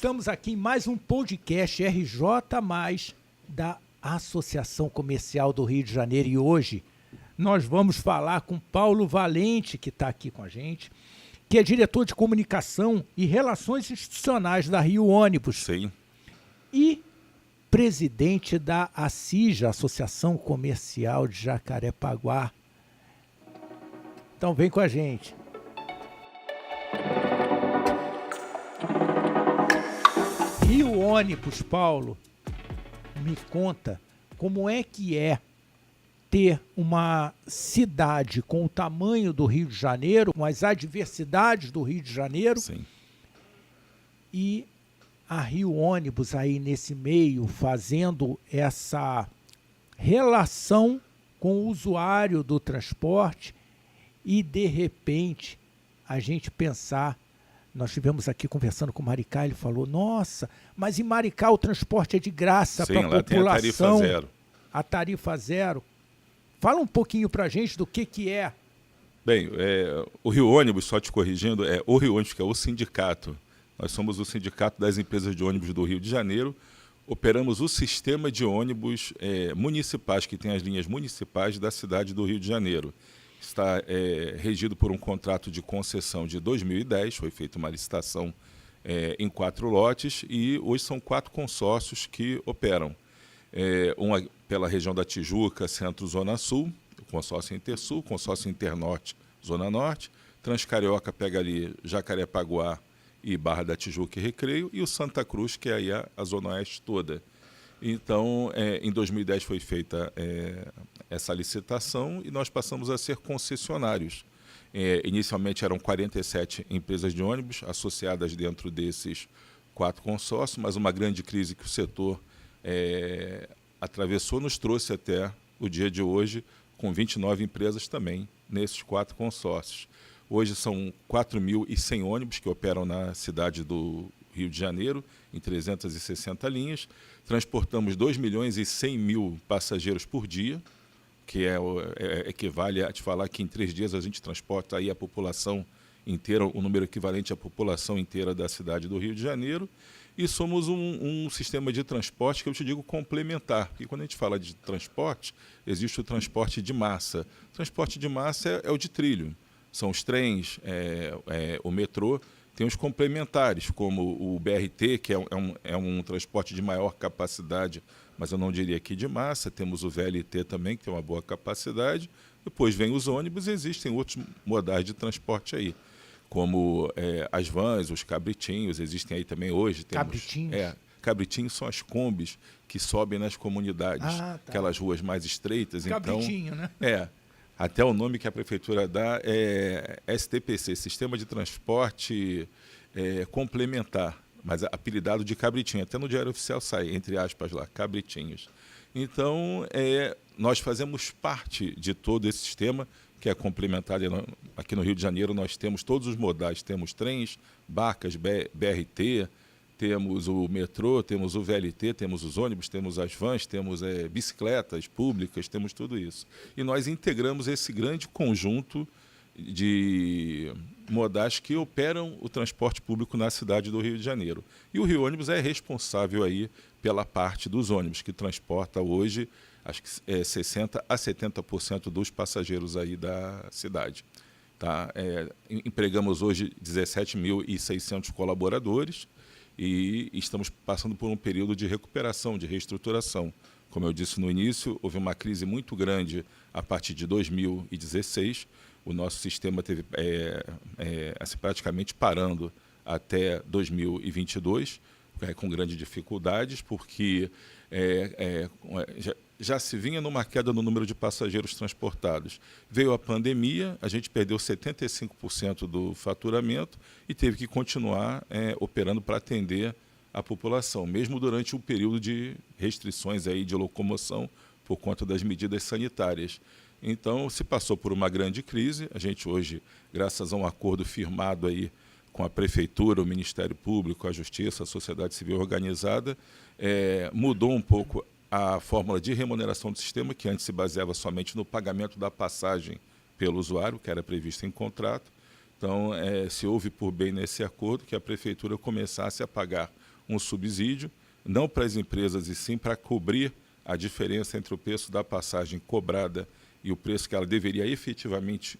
Estamos aqui em mais um podcast RJ+, da Associação Comercial do Rio de Janeiro. E hoje nós vamos falar com Paulo Valente, que está aqui com a gente, que é diretor de comunicação e relações institucionais da Rio Ônibus. Sim. E presidente da ACIJA, Associação Comercial de Jacarepaguá. Então vem com a gente. Rio Ônibus, Paulo, me conta como é que é ter uma cidade com o tamanho do Rio de Janeiro, com as adversidades do Rio de Janeiro. Sim. E a Rio Ônibus aí nesse meio, fazendo essa relação com o usuário do transporte e, de repente, a gente pensar. Nós estivemos aqui conversando com o Maricá, ele falou, nossa, mas em Maricá o transporte é de graça para a população. Tem a tarifa zero. A tarifa zero. Fala um pouquinho para a gente do que é. Bem, o Rio Ônibus, só te corrigindo, é o Rio Ônibus, que é o sindicato. Nós somos o sindicato das empresas de ônibus do Rio de Janeiro. Operamos o sistema de ônibus municipais, que tem as linhas municipais da cidade do Rio de Janeiro. Está regido por um contrato de concessão de 2010, foi feita uma licitação em 4 lotes e hoje são 4 consórcios que operam. Uma pela região da Tijuca, Centro-Zona Sul, o consórcio Intersul, consórcio Internorte, Zona Norte, Transcarioca pega ali Jacarepaguá e Barra da Tijuca e Recreio, e o Santa Cruz, que é aí a Zona Oeste toda. Então, em 2010 foi feita essa licitação e nós passamos a ser concessionários. Inicialmente eram 47 empresas de ônibus associadas dentro desses 4 consórcios, mas uma grande crise que o setor atravessou nos trouxe até o dia de hoje, com 29 empresas também nesses 4 consórcios. Hoje são 4.100 ônibus que operam na cidade do Rio de Janeiro, em 360 linhas. Transportamos 2.100.000 passageiros por dia, que equivale a te falar que em 3 dias a gente transporta aí a população inteira, o número equivalente à população inteira da cidade do Rio de Janeiro. E somos um sistema de transporte que eu te digo complementar, porque quando a gente fala de transporte, existe o transporte de massa. O transporte de massa é o de trilho. São os trens, o metrô, tem os complementares, como o BRT, que é um transporte de maior capacidade, mas eu não diria que de massa. Temos o VLT também, que tem uma boa capacidade. Depois vem os ônibus e existem outros modais de transporte aí, como as vans, os cabritinhos, existem aí também hoje. Cabritinhos? Cabritinhos são as combis que sobem nas comunidades, aquelas ruas mais estreitas. Cabritinho, então, né? Até o nome que a prefeitura dá é STPC, Sistema de Transporte Complementar, mas apelidado de cabritinho. Até no Diário Oficial sai, entre aspas lá, cabritinhos. Então, nós fazemos parte de todo esse sistema que é complementar. Aqui no Rio de Janeiro nós temos todos os modais, temos trens, barcas, BRT, temos o metrô, temos o VLT, temos os ônibus, temos as vans, temos bicicletas públicas, temos tudo isso. E nós integramos esse grande conjunto de modais que operam o transporte público na cidade do Rio de Janeiro. E o Rio Ônibus é responsável aí pela parte dos ônibus, que transporta hoje, acho que 60% a 70% dos passageiros aí da cidade. Tá? Empregamos hoje 17.600 colaboradores, e estamos passando por um período de recuperação, de reestruturação. Como eu disse no início, houve uma crise muito grande a partir de 2016. O nosso sistema teve praticamente parando até 2022, com grandes dificuldades, porque já se vinha numa queda no número de passageiros transportados. Veio a pandemia, a gente perdeu 75% do faturamento e teve que continuar operando para atender a população, mesmo durante o período de restrições aí de locomoção por conta das medidas sanitárias. Então, se passou por uma grande crise. A gente hoje, graças a um acordo firmado aí com a Prefeitura, o Ministério Público, a Justiça, a sociedade civil organizada, mudou um pouco a fórmula de remuneração do sistema, que antes se baseava somente no pagamento da passagem pelo usuário, que era previsto em contrato. Então, se houve por bem nesse acordo que a Prefeitura começasse a pagar um subsídio, não para as empresas e sim para cobrir a diferença entre o preço da passagem cobrada e o preço que ela deveria efetivamente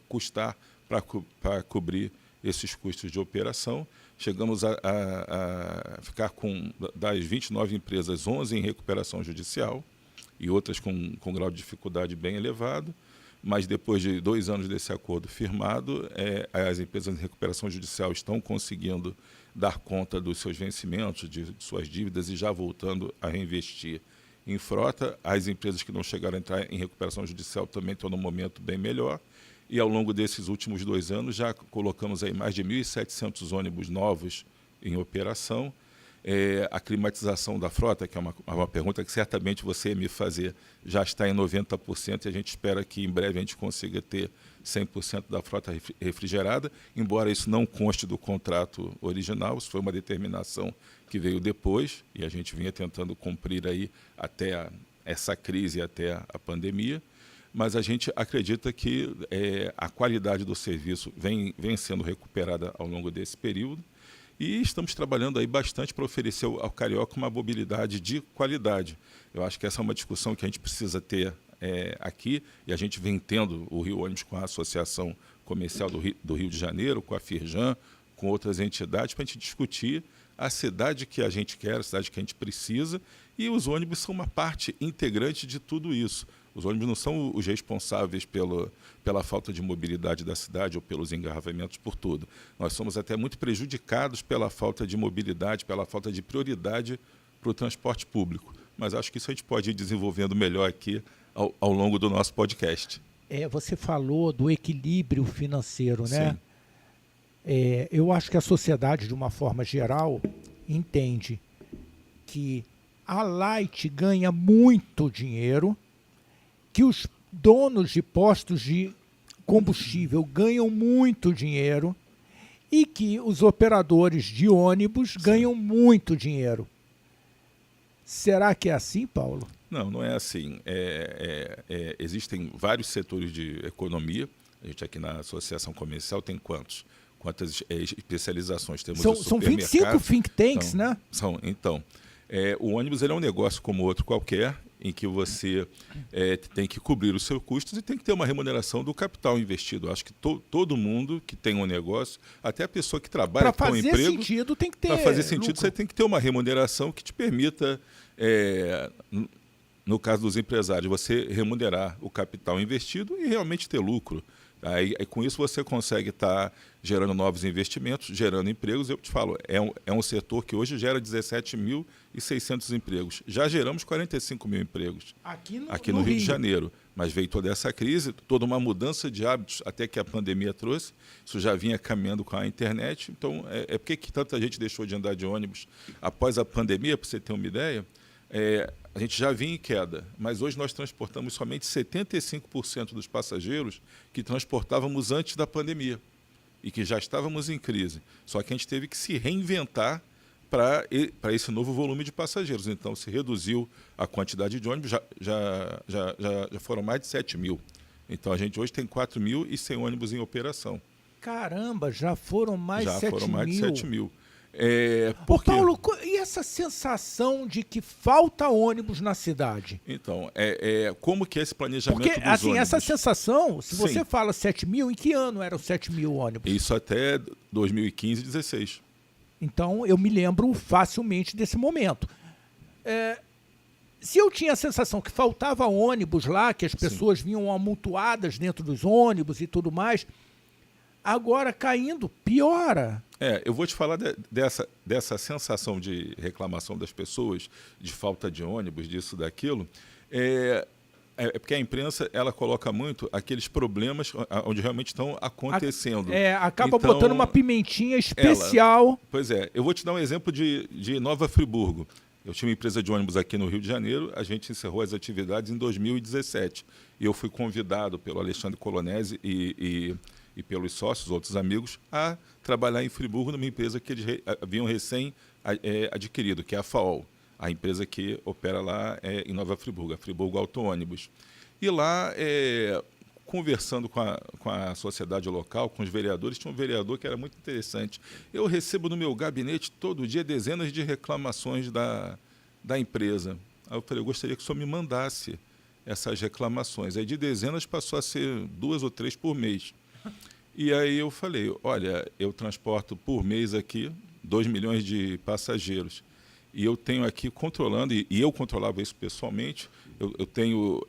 custar para cobrir esses custos de operação. Chegamos a ficar com, das 29 empresas, 11 em recuperação judicial e outras com grau de dificuldade bem elevado, mas depois de 2 anos desse acordo firmado, as empresas em recuperação judicial estão conseguindo dar conta dos seus vencimentos, de suas dívidas e já voltando a reinvestir em frota. As empresas que não chegaram a entrar em recuperação judicial também estão num momento bem melhor. E ao longo desses últimos 2 anos já colocamos aí mais de 1.700 ônibus novos em operação. A climatização da frota, que é uma pergunta que certamente você ia me fazer, já está em 90% e a gente espera que em breve a gente consiga ter 100% da frota refrigerada, embora isso não conste do contrato original. Isso foi uma determinação que veio depois e a gente vinha tentando cumprir aí até essa crise, até a pandemia. Mas a gente acredita que a qualidade do serviço vem sendo recuperada ao longo desse período e estamos trabalhando aí bastante para oferecer ao carioca uma mobilidade de qualidade. Eu acho que essa é uma discussão que a gente precisa ter aqui, e a gente vem tendo o Rio Ônibus com a Associação Comercial do Rio de Janeiro, com a Firjan, com outras entidades, para a gente discutir a cidade que a gente quer, a cidade que a gente precisa, e os ônibus são uma parte integrante de tudo isso. Os ônibus não são os responsáveis pela falta de mobilidade da cidade ou pelos engarrafamentos, por tudo. Nós somos até muito prejudicados pela falta de mobilidade, pela falta de prioridade para o transporte público. Mas acho que isso a gente pode ir desenvolvendo melhor aqui ao longo do nosso podcast. Você falou do equilíbrio financeiro, né? Sim. Eu acho que a sociedade, de uma forma geral, entende que a Light ganha muito dinheiro, que os donos de postos de combustível ganham muito dinheiro e que os operadores de ônibus ganham muito dinheiro. Será que é assim, Paulo? Não, não é assim. Existem vários setores de economia. A gente aqui na Associação Comercial tem quantas especializações? Temos São 25 think tanks, né? Então, o ônibus ele é um negócio como outro qualquer, em que você tem que cobrir os seus custos e tem que ter uma remuneração do capital investido. Acho que todo mundo que tem um negócio, até a pessoa que trabalha com um emprego... Para fazer sentido, tem que ter Para fazer sentido, lucro. Você tem que ter uma remuneração que te permita, no caso dos empresários, você remunerar o capital investido e realmente ter lucro. Aí, com isso você consegue estar gerando novos investimentos, gerando empregos. Eu te falo, é um setor que hoje gera 17.600 empregos. Já geramos 45 mil empregos aqui no Rio de Janeiro. Mas veio toda essa crise, toda uma mudança de hábitos até que a pandemia trouxe. Isso já vinha caminhando com a internet. Então, por que tanta gente deixou de andar de ônibus após a pandemia, para você ter uma ideia? A gente já vinha em queda, mas hoje nós transportamos somente 75% dos passageiros que transportávamos antes da pandemia e que já estávamos em crise. Só que a gente teve que se reinventar para esse novo volume de passageiros. Então, se reduziu a quantidade de ônibus, já foram mais de 7 mil. Então, a gente hoje tem 4.100 ônibus em operação. Caramba, já foram mais de 7 mil. Já foram mais de 7 mil. Paulo, e essa sensação de que falta ônibus na cidade? Então, como que é esse planejamento dos ônibus? Porque, essa sensação, se você fala 7 mil, em que ano eram 7 mil ônibus? Isso até 2015, 2016. Então, eu me lembro facilmente desse momento. Se eu tinha a sensação que faltava ônibus lá, que as pessoas vinham amontoadas dentro dos ônibus e tudo mais, agora caindo, piora. Eu vou te falar dessa sensação de reclamação das pessoas, de falta de ônibus, disso, daquilo. Porque a imprensa ela coloca muito aqueles problemas onde realmente estão acontecendo. Acaba botando uma pimentinha especial. Pois é, eu vou te dar um exemplo de Nova Friburgo. Eu tinha uma empresa de ônibus aqui no Rio de Janeiro, a gente encerrou as atividades em 2017. E eu fui convidado pelo Alexandre Colonese e pelos sócios, outros amigos, a trabalhar em Friburgo numa empresa que eles haviam recém adquirido, que é a FAOL, a empresa que opera lá em Nova Friburgo, a Friburgo Auto Ônibus. E lá, conversando com a sociedade local, com os vereadores, tinha um vereador que era muito interessante. Eu recebo no meu gabinete todo dia dezenas de reclamações da empresa. Aí eu falei, eu gostaria que o senhor me mandasse essas reclamações. Aí de dezenas passou a ser 2 ou 3 por mês. E aí eu falei, olha, eu transporto por mês aqui 2 milhões de passageiros. E eu tenho aqui controlando, e eu controlava isso pessoalmente, eu tenho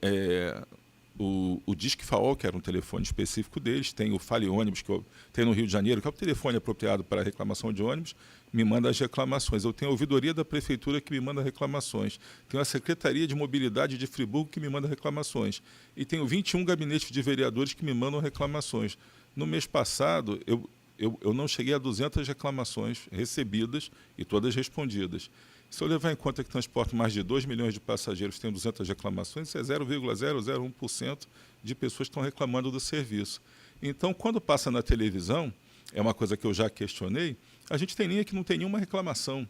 o Disque FAO, que era um telefone específico deles, tem o Fale Ônibus, que eu tenho no Rio de Janeiro, que é o telefone apropriado para reclamação de ônibus, me manda as reclamações. Eu tenho a ouvidoria da prefeitura que me manda reclamações. Tenho a Secretaria de Mobilidade de Friburgo que me manda reclamações. E tenho 21 gabinetes de vereadores que me mandam reclamações. No mês passado, eu não cheguei a 200 reclamações recebidas e todas respondidas. Se eu levar em conta que transporto mais de 2 milhões de passageiros, tem 200 reclamações, isso é 0,001% de pessoas que estão reclamando do serviço. Então, quando passa na televisão, é uma coisa que eu já questionei, a gente tem linha que não tem nenhuma reclamação.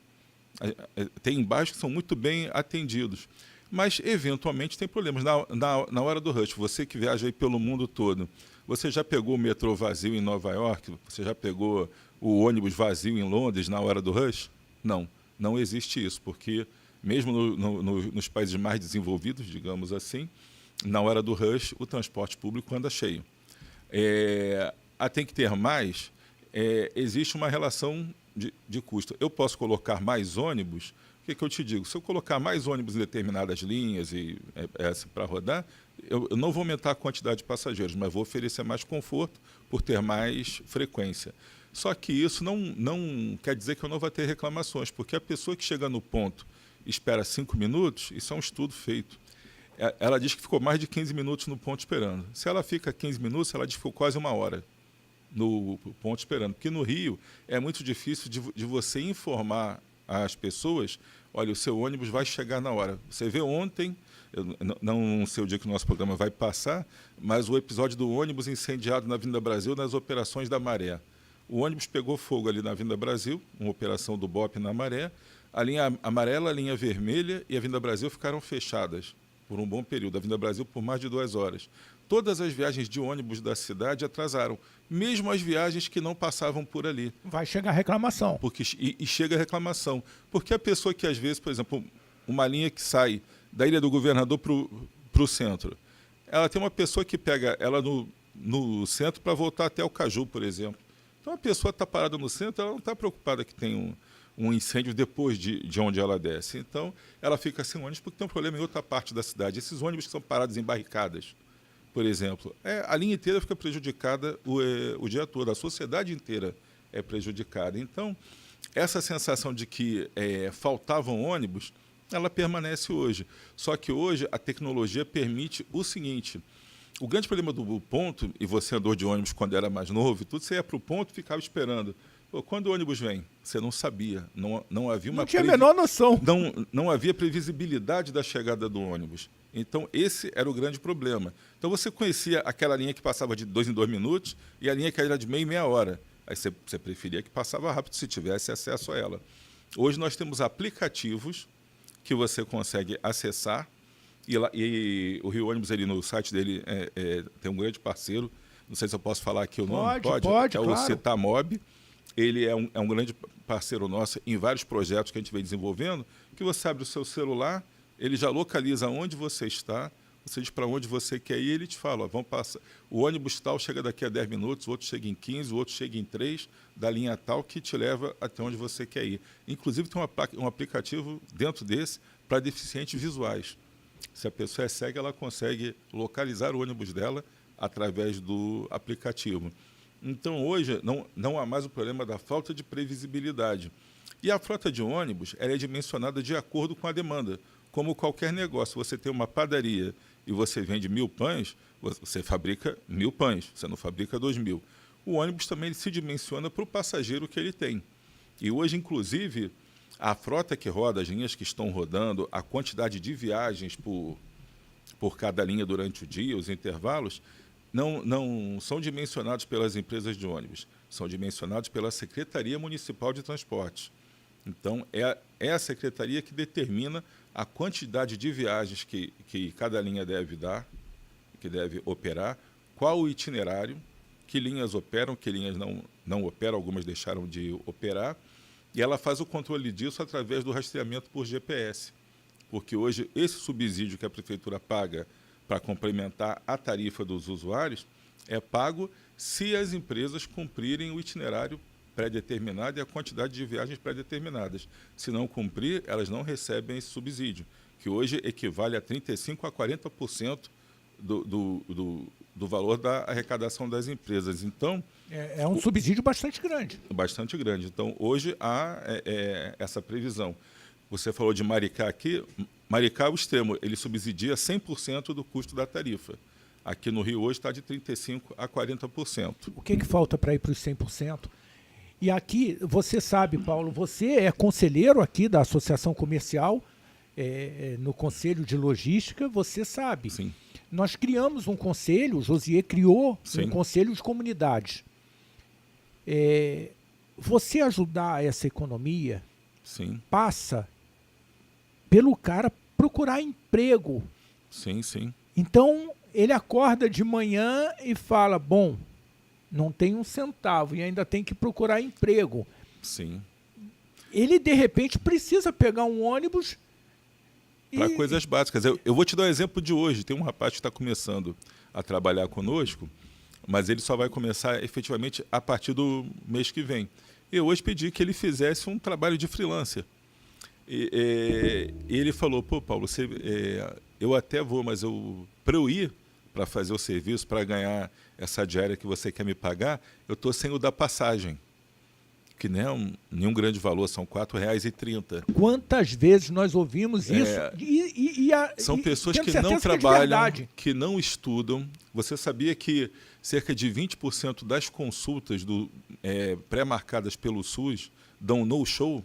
Tem embaixo que são muito bem atendidos. Mas, eventualmente, tem problemas. Na hora do rush, você que viaja aí pelo mundo todo, você já pegou o metrô vazio em Nova York? Você já pegou o ônibus vazio em Londres na hora do rush? Não. Não existe isso, porque mesmo nos países mais desenvolvidos, digamos assim, na hora do rush, o transporte público anda cheio. Tem que ter mais, existe uma relação de custo. Eu posso colocar mais ônibus, o que eu te digo? Se eu colocar mais ônibus em determinadas linhas para rodar, eu não vou aumentar a quantidade de passageiros, mas vou oferecer mais conforto por ter mais frequência. Só que isso não quer dizer que eu não vou ter reclamações, porque a pessoa que chega no ponto e espera 5 minutos, isso é um estudo feito. Ela diz que ficou mais de 15 minutos no ponto esperando. Se ela fica 15 minutos, ela diz que ficou quase 1 hora no ponto esperando. Porque no Rio é muito difícil de você informar as pessoas, olha, o seu ônibus vai chegar na hora. Você vê ontem, eu não sei o dia que o nosso programa vai passar, mas o episódio do ônibus incendiado na Avenida Brasil nas operações da Maré. O ônibus pegou fogo ali na Avenida Brasil, uma operação do BOP na Maré. A linha amarela, a linha vermelha e a Avenida Brasil ficaram fechadas por um bom período. A Avenida Brasil por mais de 2 horas. Todas as viagens de ônibus da cidade atrasaram, mesmo as viagens que não passavam por ali. Vai chegar reclamação. E chega a reclamação. Porque a pessoa que, às vezes, por exemplo, uma linha que sai da Ilha do Governador para o centro, ela tem uma pessoa que pega ela no centro para voltar até o Caju, por exemplo. Então, a pessoa está parada no centro, ela não está preocupada que tem um incêndio depois de onde ela desce. Então, ela fica sem ônibus porque tem um problema em outra parte da cidade. Esses ônibus que são parados em barricadas, por exemplo, a linha inteira fica prejudicada o dia todo, a sociedade inteira é prejudicada. Então, essa sensação de que faltavam ônibus, ela permanece hoje. Só que hoje a tecnologia permite o seguinte: o grande problema do ponto, e você andou de ônibus quando era mais novo, tudo, você ia para o ponto e ficava esperando. Pô, quando o ônibus vem? Você não sabia, não havia uma... Não tinha a menor noção. Não havia previsibilidade da chegada do ônibus. Então, esse era o grande problema. Então, você conhecia aquela linha que passava de 2 em 2 minutos e a linha que era de meia em meia hora. Aí você preferia que passava rápido se tivesse acesso a ela. Hoje nós temos aplicativos que você consegue acessar e o Rio Ônibus, ali no site dele, tem um grande parceiro, não sei se eu posso falar aqui o nome. Pode, que é claro. o Cetamob. Ele é um grande parceiro nosso em vários projetos que a gente vem desenvolvendo, que você abre o seu celular, ele já localiza onde você está, você diz para onde você quer ir, ele te fala, vamos passar. O ônibus tal chega daqui a 10 minutos, o outro chega em 15, o outro chega em 3, da linha tal, que te leva até onde você quer ir. Inclusive, tem um aplicativo dentro desse para deficientes visuais. Se a pessoa é cega, ela consegue localizar o ônibus dela através do aplicativo. Então, hoje, não há mais o problema da falta de previsibilidade. E a frota de ônibus ela é dimensionada de acordo com a demanda. Como qualquer negócio, você tem uma padaria e você vende 1.000 pães, você fabrica 1.000 pães, você não fabrica 2.000. O ônibus também ele se dimensiona para o passageiro que ele tem. E hoje, inclusive, a frota que roda, as linhas que estão rodando, a quantidade de viagens por cada linha durante o dia, os intervalos, não são dimensionados pelas empresas de ônibus, são dimensionados pela Secretaria Municipal de Transportes. Então, é a secretaria que determina a quantidade de viagens que cada linha deve dar, que deve operar, qual o itinerário, que linhas operam, que linhas não operam, algumas deixaram de operar, e ela faz o controle disso através do rastreamento por GPS. Porque hoje esse subsídio que a prefeitura paga para complementar a tarifa dos usuários é pago se as empresas cumprirem o itinerário pré-determinado e a quantidade de viagens pré-determinadas. Se não cumprir, elas não recebem esse subsídio, que hoje equivale a 35% a 40% do valor da arrecadação das empresas. Então, é um subsídio bastante grande. Bastante grande. Então, hoje há essa previsão. Você falou de Maricá aqui. Maricá é o extremo, ele subsidia 100% do custo da tarifa. Aqui no Rio hoje está de 35% a 40%. O que falta para ir para os 100%? E aqui, você sabe, Paulo, você é conselheiro aqui da Associação Comercial, no Conselho de Logística, você sabe. Sim. Nós criamos um conselho, o Josier criou Sim. um conselho de comunidades. Você ajudar essa economia Sim. passa pelo cara procurar emprego. Sim, sim. Então, ele acorda de manhã e fala, bom, não tem um centavo e ainda tem que procurar emprego. Sim. Ele, de repente, precisa pegar um ônibus para coisas básicas. Eu vou te dar um exemplo de hoje. Tem um rapaz que está começando a trabalhar conosco, mas ele só vai começar efetivamente a partir do mês que vem. Eu hoje pedi que ele fizesse um trabalho de freelancer. E ele falou, pô, Paulo, eu até vou, mas para eu ir para fazer o serviço, para ganhar essa diária que você quer me pagar, eu estou sem o da passagem, que não é nenhum grande valor, são R$ 4,30. Quantas vezes nós ouvimos isso? São pessoas que não trabalham, que não estudam. Você sabia que cerca de 20% das consultas pré-marcadas pelo SUS dão no-show?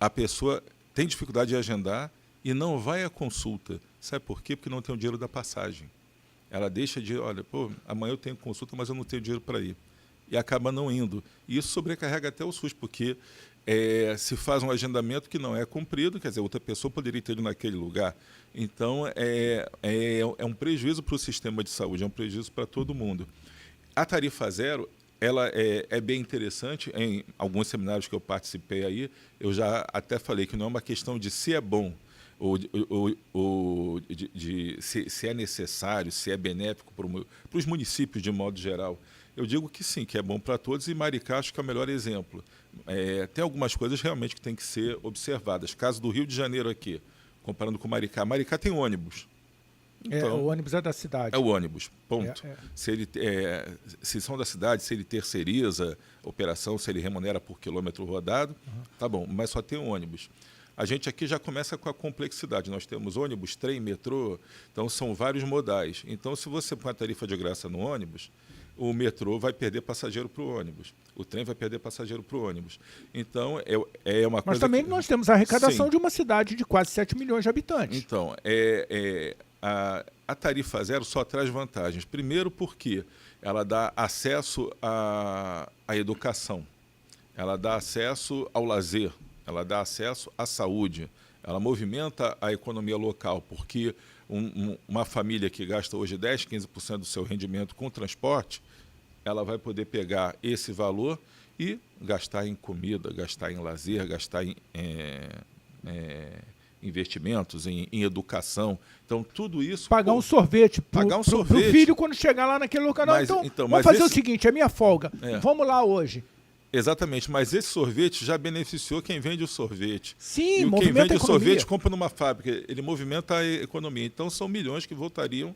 A pessoa tem dificuldade de agendar e não vai à consulta. Sabe por quê? Porque não tem o dinheiro da passagem. Ela deixa de, olha, pô, amanhã eu tenho consulta, mas eu não tenho dinheiro para ir. E acaba não indo. E isso sobrecarrega até o SUS, porque se faz um agendamento que não é cumprido, quer dizer, outra pessoa poderia ter ido naquele lugar. Então, é um prejuízo para o sistema de saúde, é um prejuízo para todo mundo. A tarifa zero, ela é bem interessante. Em alguns seminários que eu participei aí, eu já até falei que não é uma questão de se é bom, ou se é necessário, se é benéfico para os municípios de modo geral. Eu digo que sim, que é bom para todos, e Maricá acho que é o melhor exemplo. Tem algumas coisas realmente que têm que ser observadas. Caso do Rio de Janeiro aqui, comparando com Maricá. Maricá tem ônibus. Então, o ônibus é da cidade. É o ônibus, ponto. Se são da cidade, se ele terceiriza a operação, se ele remunera por quilômetro rodado, tá bom, mas só tem um ônibus. A gente aqui já começa com a complexidade. Nós temos ônibus, trem, metrô, então são vários modais. Então, se você põe a tarifa de graça no ônibus, o metrô vai perder passageiro para o ônibus, o trem vai perder passageiro para o ônibus. Então, é uma coisa. Mas também nós temos a arrecadação de uma cidade de quase 7 milhões de habitantes. Então, a tarifa zero só traz vantagens. Primeiro, porque ela dá acesso à educação, ela dá acesso ao lazer, ela dá acesso à saúde, ela movimenta a economia local, porque uma família que gasta hoje 10%, 15% do seu rendimento com transporte, ela vai poder pegar esse valor e gastar em comida, gastar em lazer, gastar em investimentos, em educação. Então, tudo isso... Pagar um sorvete para o filho quando chegar lá naquele local. Vamos fazer o seguinte, é minha folga. Vamos lá hoje. Exatamente, mas esse sorvete já beneficiou quem vende o sorvete. Sim, e quem vende o sorvete compra numa fábrica, ele movimenta a economia. Então, são milhões que voltariam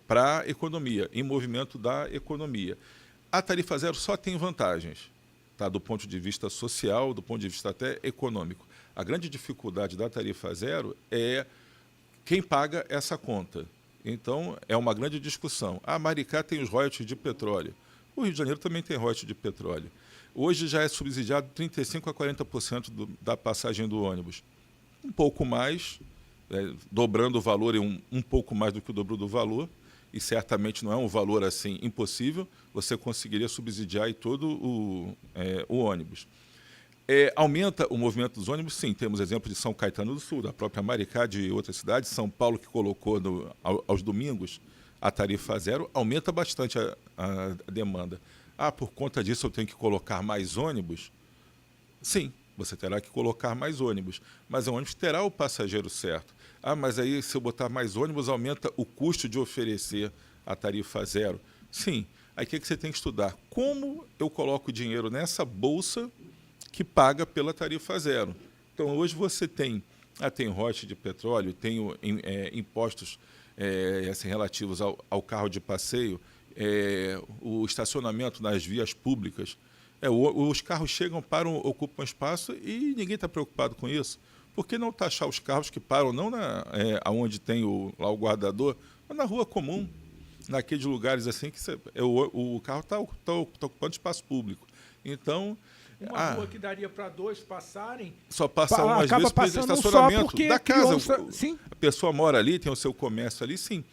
para a economia, em movimento da economia. A tarifa zero só tem vantagens, tá? Do ponto de vista social, do ponto de vista até econômico. A grande dificuldade da tarifa zero é quem paga essa conta. Então, é uma grande discussão. A Maricá tem os royalties de petróleo. O Rio de Janeiro também tem royalties de petróleo. Hoje já é subsidiado 35% a 40% da passagem do ônibus. Um pouco mais, dobrando o valor e um pouco mais do que o dobro do valor, e certamente não é um valor assim impossível, você conseguiria subsidiar aí todo o ônibus. Aumenta o movimento dos ônibus? Sim, temos exemplo de São Caetano do Sul, da própria Maricá, de outras cidades, São Paulo, que colocou aos domingos a tarifa zero, aumenta bastante a demanda. Por conta disso eu tenho que colocar mais ônibus? Sim, você terá que colocar mais ônibus, mas o ônibus terá o passageiro certo. Mas aí se eu botar mais ônibus, aumenta o custo de oferecer a tarifa zero? Sim. Aí o que você tem que estudar? Como eu coloco dinheiro nessa bolsa que paga pela tarifa zero? Então, hoje você tem royalties de petróleo, tem impostos assim, relativos ao carro de passeio, o estacionamento nas vias públicas. Os carros chegam, param, ocupam espaço e ninguém está preocupado com isso. Por que não taxar os carros que param não onde tem lá o guardador, mas na rua comum, naqueles lugares assim que o carro está ocupando espaço público? Então, uma rua que daria para 2 passarem, só passa uma às vezes pelo estacionamento da casa. Sim. A pessoa mora ali, tem o seu comércio ali, sim.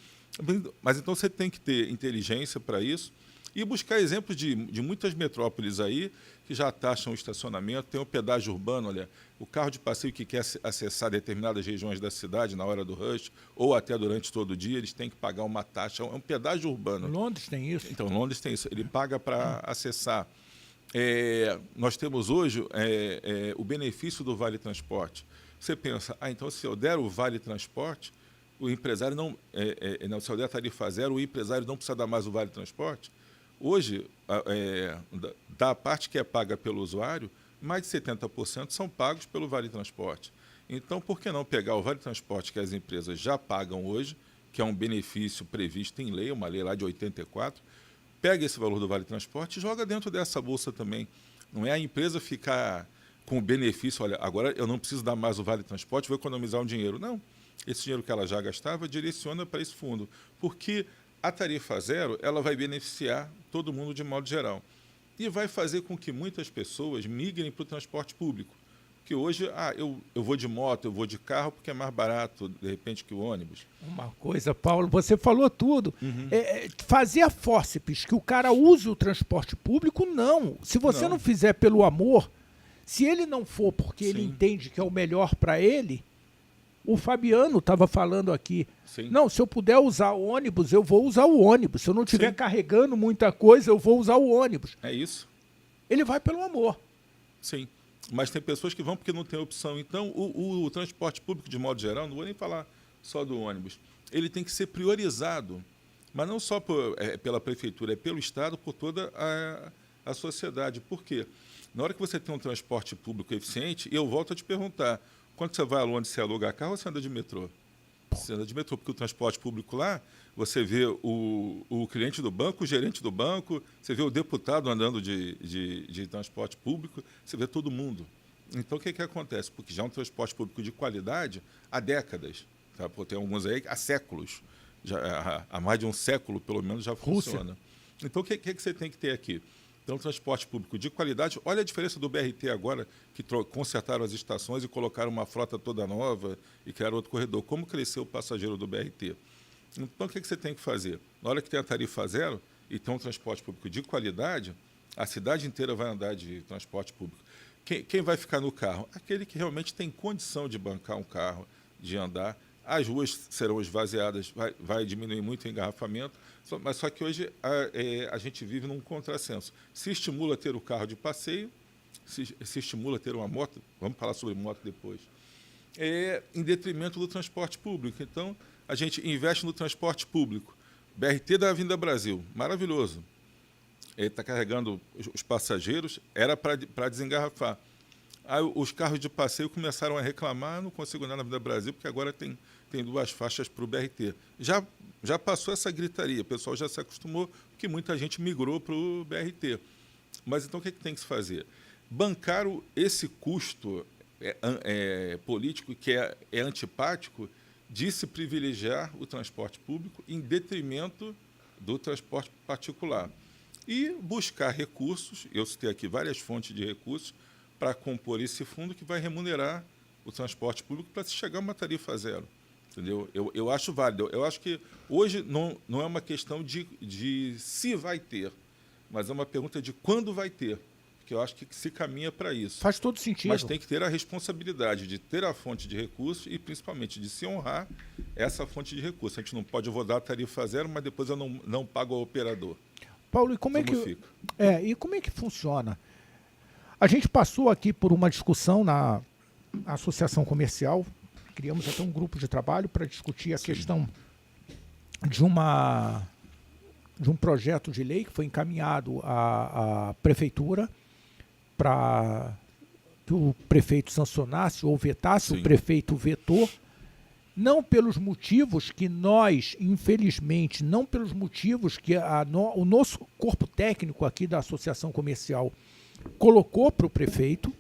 Mas então você tem que ter inteligência para isso e buscar exemplos de muitas metrópoles aí que já taxam o estacionamento. Tem o pedágio urbano, olha, o carro de passeio que quer acessar determinadas regiões da cidade na hora do rush ou até durante todo o dia, eles têm que pagar uma taxa, é um pedágio urbano. Londres tem isso? Então, Londres tem isso, ele paga para acessar. Nós temos hoje o benefício do Vale Transporte. Você pensa, então se eu der o Vale Transporte, o empresário se eu der a tarifa zero, o empresário não precisa dar mais o Vale Transporte? Hoje, da parte que é paga pelo usuário, mais de 70% são pagos pelo Vale Transporte. Então, por que não pegar o Vale Transporte que as empresas já pagam hoje, que é um benefício previsto em lei, uma lei lá de 84, pega esse valor do Vale Transporte e joga dentro dessa bolsa também. Não é a empresa ficar com o benefício, olha, agora eu não preciso dar mais o Vale Transporte, vou economizar um dinheiro. Não, esse dinheiro que ela já gastava direciona para esse fundo, porque a tarifa zero ela vai beneficiar todo mundo de modo geral e vai fazer com que muitas pessoas migrem para o transporte público. Que hoje, eu vou de moto, eu vou de carro, porque é mais barato, de repente, que o ônibus. Uma coisa, Paulo, você falou tudo. Fazer a fórceps, que o cara use o transporte público, não. Se você não fizer pelo amor, se ele não for porque ele entende que é o melhor para ele, o Fabiano estava falando aqui, não, se eu puder usar o ônibus, eu vou usar o ônibus. Se eu não estiver carregando muita coisa, eu vou usar o ônibus. É isso. Ele vai pelo amor. Sim. Mas tem pessoas que vão porque não tem opção. Então, o transporte público, de modo geral, não vou nem falar só do ônibus, ele tem que ser priorizado, mas não só pela prefeitura, é pelo Estado, por toda a sociedade. Por quê? Na hora que você tem um transporte público eficiente, eu volto a te perguntar, quando você vai a Londres, você aluga carro ou você anda de metrô? Você anda de metrô, porque o transporte público lá, você vê o cliente do banco, o gerente do banco, você vê o deputado andando de transporte público, você vê todo mundo. Então, o que acontece? Porque já é um transporte público de qualidade há décadas. Tá? Tem alguns aí há séculos. Há mais de um século, pelo menos, já funciona. Então, o que você tem que ter aqui? Então, transporte público de qualidade. Olha a diferença do BRT agora, que consertaram as estações e colocaram uma frota toda nova e criaram outro corredor. Como cresceu o passageiro do BRT? Então, o que você tem que fazer? Na hora que tem a tarifa zero e tem um transporte público de qualidade, a cidade inteira vai andar de transporte público. Quem vai ficar no carro? Aquele que realmente tem condição de bancar um carro, de andar. As ruas serão esvaziadas, vai diminuir muito o engarrafamento, mas só que hoje a gente vive num contrassenso. Se estimula ter o carro de passeio, se estimula ter uma moto, vamos falar sobre moto depois, em detrimento do transporte público. Então, a gente investe no transporte público. BRT da Avenida Brasil, maravilhoso. Ele está carregando os passageiros, era para desengarrafar. Aí os carros de passeio começaram a reclamar, não consigo andar na Avenida Brasil, porque agora tem 2 faixas para o BRT. Já passou essa gritaria, o pessoal já se acostumou, porque muita gente migrou para o BRT. Mas então o que tem que se fazer? Bancar esse custo político que é antipático de se privilegiar o transporte público em detrimento do transporte particular. E buscar recursos, eu citei aqui várias fontes de recursos, para compor esse fundo que vai remunerar o transporte público para se chegar a uma tarifa zero. Entendeu? Eu acho válido. Eu acho que hoje não é uma questão de se vai ter, mas é uma pergunta de quando vai ter. que eu acho que se caminha para isso. Faz todo sentido. Mas tem que ter a responsabilidade de ter a fonte de recursos e, principalmente, de se honrar essa fonte de recursos. A gente não pode, eu vou dar a tarifa zero, mas depois eu não pago ao operador. Paulo, e como é que funciona? A gente passou aqui por uma discussão na associação comercial, criamos até um grupo de trabalho para discutir a questão de um projeto de lei que foi encaminhado à prefeitura para que o prefeito sancionasse ou vetasse. Sim. O prefeito vetou, não pelos motivos que nós, infelizmente, não pelos motivos que o nosso corpo técnico aqui da associação comercial colocou para o prefeito.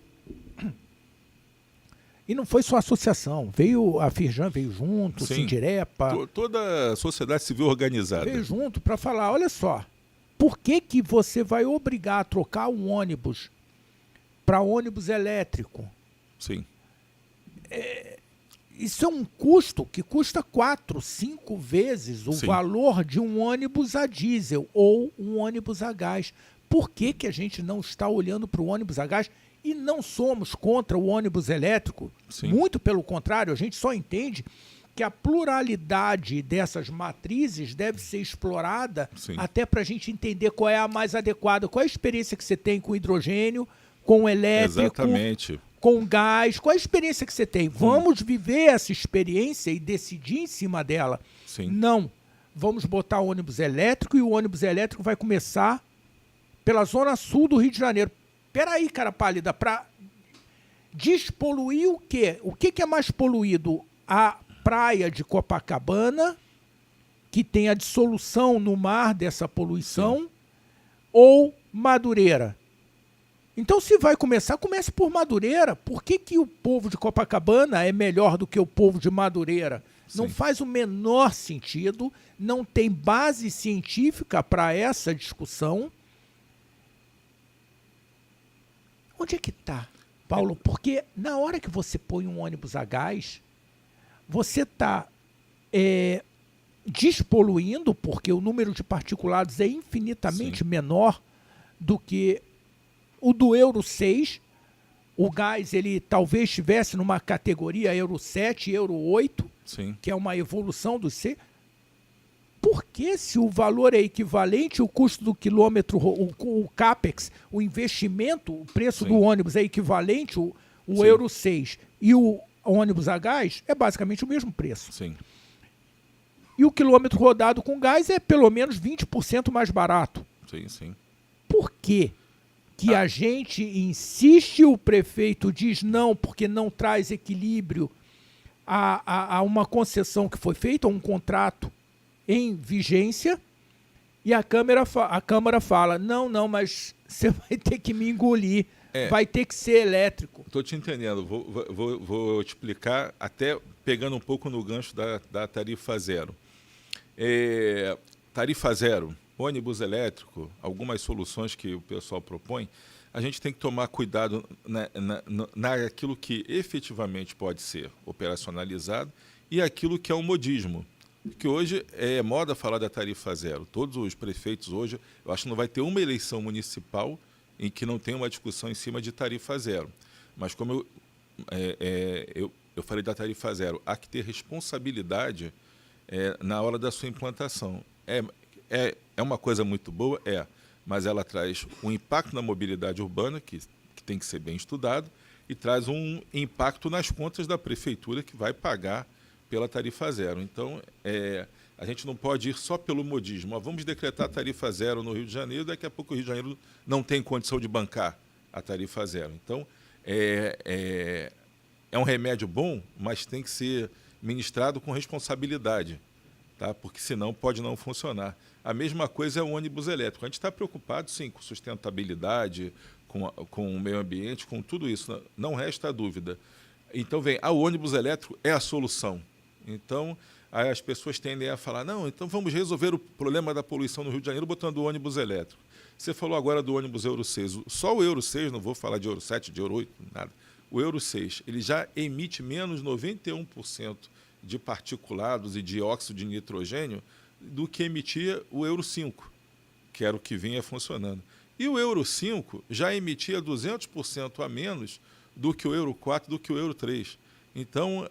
E não foi só a associação, a Firjan veio junto, o Sindirepa. Toda a sociedade civil organizada. Veio junto para falar, olha só, por que você vai obrigar a trocar um ônibus para ônibus elétrico? Sim. Isso é um custo que custa 4, 5 vezes o valor de um ônibus a diesel ou um ônibus a gás. Por que a gente não está olhando para o ônibus a gás? E não somos contra o ônibus elétrico. Sim. Muito pelo contrário, a gente só entende que a pluralidade dessas matrizes deve ser explorada até para a gente entender qual é a mais adequada. Qual é a experiência que você tem com hidrogênio, com elétrico, exatamente, com gás? Qual é a experiência que você tem? Vamos viver essa experiência e decidir em cima dela. Sim. Não. Vamos botar o ônibus elétrico e o ônibus elétrico vai começar pela zona sul do Rio de Janeiro. Peraí, cara pálida, para despoluir o quê? O que é mais poluído? A praia de Copacabana, que tem a dissolução no mar dessa poluição, ou Madureira? Então, se vai começar, comece por Madureira. Por que o povo de Copacabana é melhor do que o povo de Madureira? Não faz o menor sentido, não tem base científica para essa discussão. Onde é que está, Paulo? Porque na hora que você põe um ônibus a gás, você está despoluindo, porque o número de particulados é infinitamente menor do que o do Euro 6. O gás, ele talvez estivesse numa categoria Euro 7, Euro 8, que é uma evolução do C. Por que, se o valor é equivalente, o custo do quilômetro, o CAPEX, o investimento, o preço do ônibus é equivalente, o Euro 6 e o ônibus a gás é basicamente o mesmo preço. Sim. E o quilômetro rodado com gás é pelo menos 20% mais barato. Sim. Por quê que a gente insiste, o prefeito diz não, porque não traz equilíbrio a uma concessão que foi feita, a um contrato em vigência, e a Câmara fala, não, mas você vai ter que me engolir, vai ter que ser elétrico. Estou te entendendo, vou te explicar, até pegando um pouco no gancho da tarifa zero. Tarifa zero, ônibus elétrico, algumas soluções que o pessoal propõe, a gente tem que tomar cuidado naquilo que efetivamente pode ser operacionalizado e aquilo que é o modismo. Porque hoje é moda falar da tarifa zero. Todos os prefeitos hoje, eu acho que não vai ter uma eleição municipal em que não tenha uma discussão em cima de tarifa zero. Mas como eu falei da tarifa zero, há que ter responsabilidade na hora da sua implantação. É uma coisa muito boa? Mas ela traz um impacto na mobilidade urbana, que tem que ser bem estudado, e traz um impacto nas contas da prefeitura, que vai pagar pela tarifa zero. Então, a gente não pode ir só pelo modismo. Vamos decretar tarifa zero no Rio de Janeiro, daqui a pouco o Rio de Janeiro não tem condição de bancar a tarifa zero. Então, é um remédio bom, mas tem que ser ministrado com responsabilidade, tá? Porque senão pode não funcionar. A mesma coisa é o ônibus elétrico. A gente está preocupado, sim, com sustentabilidade, com o meio ambiente, com tudo isso. Não resta dúvida. Então, o ônibus elétrico é a solução. Então, aí as pessoas tendem a falar, não, então vamos resolver o problema da poluição no Rio de Janeiro botando o ônibus elétrico. Você falou agora do ônibus Euro 6. Só o Euro 6, não vou falar de Euro 7, de Euro 8, nada. O Euro 6, ele já emite menos 91% de particulados e dióxido de nitrogênio do que emitia o Euro 5, que era o que vinha funcionando. E o Euro 5 já emitia 200% a menos do que o Euro 4, do que o Euro 3. Então,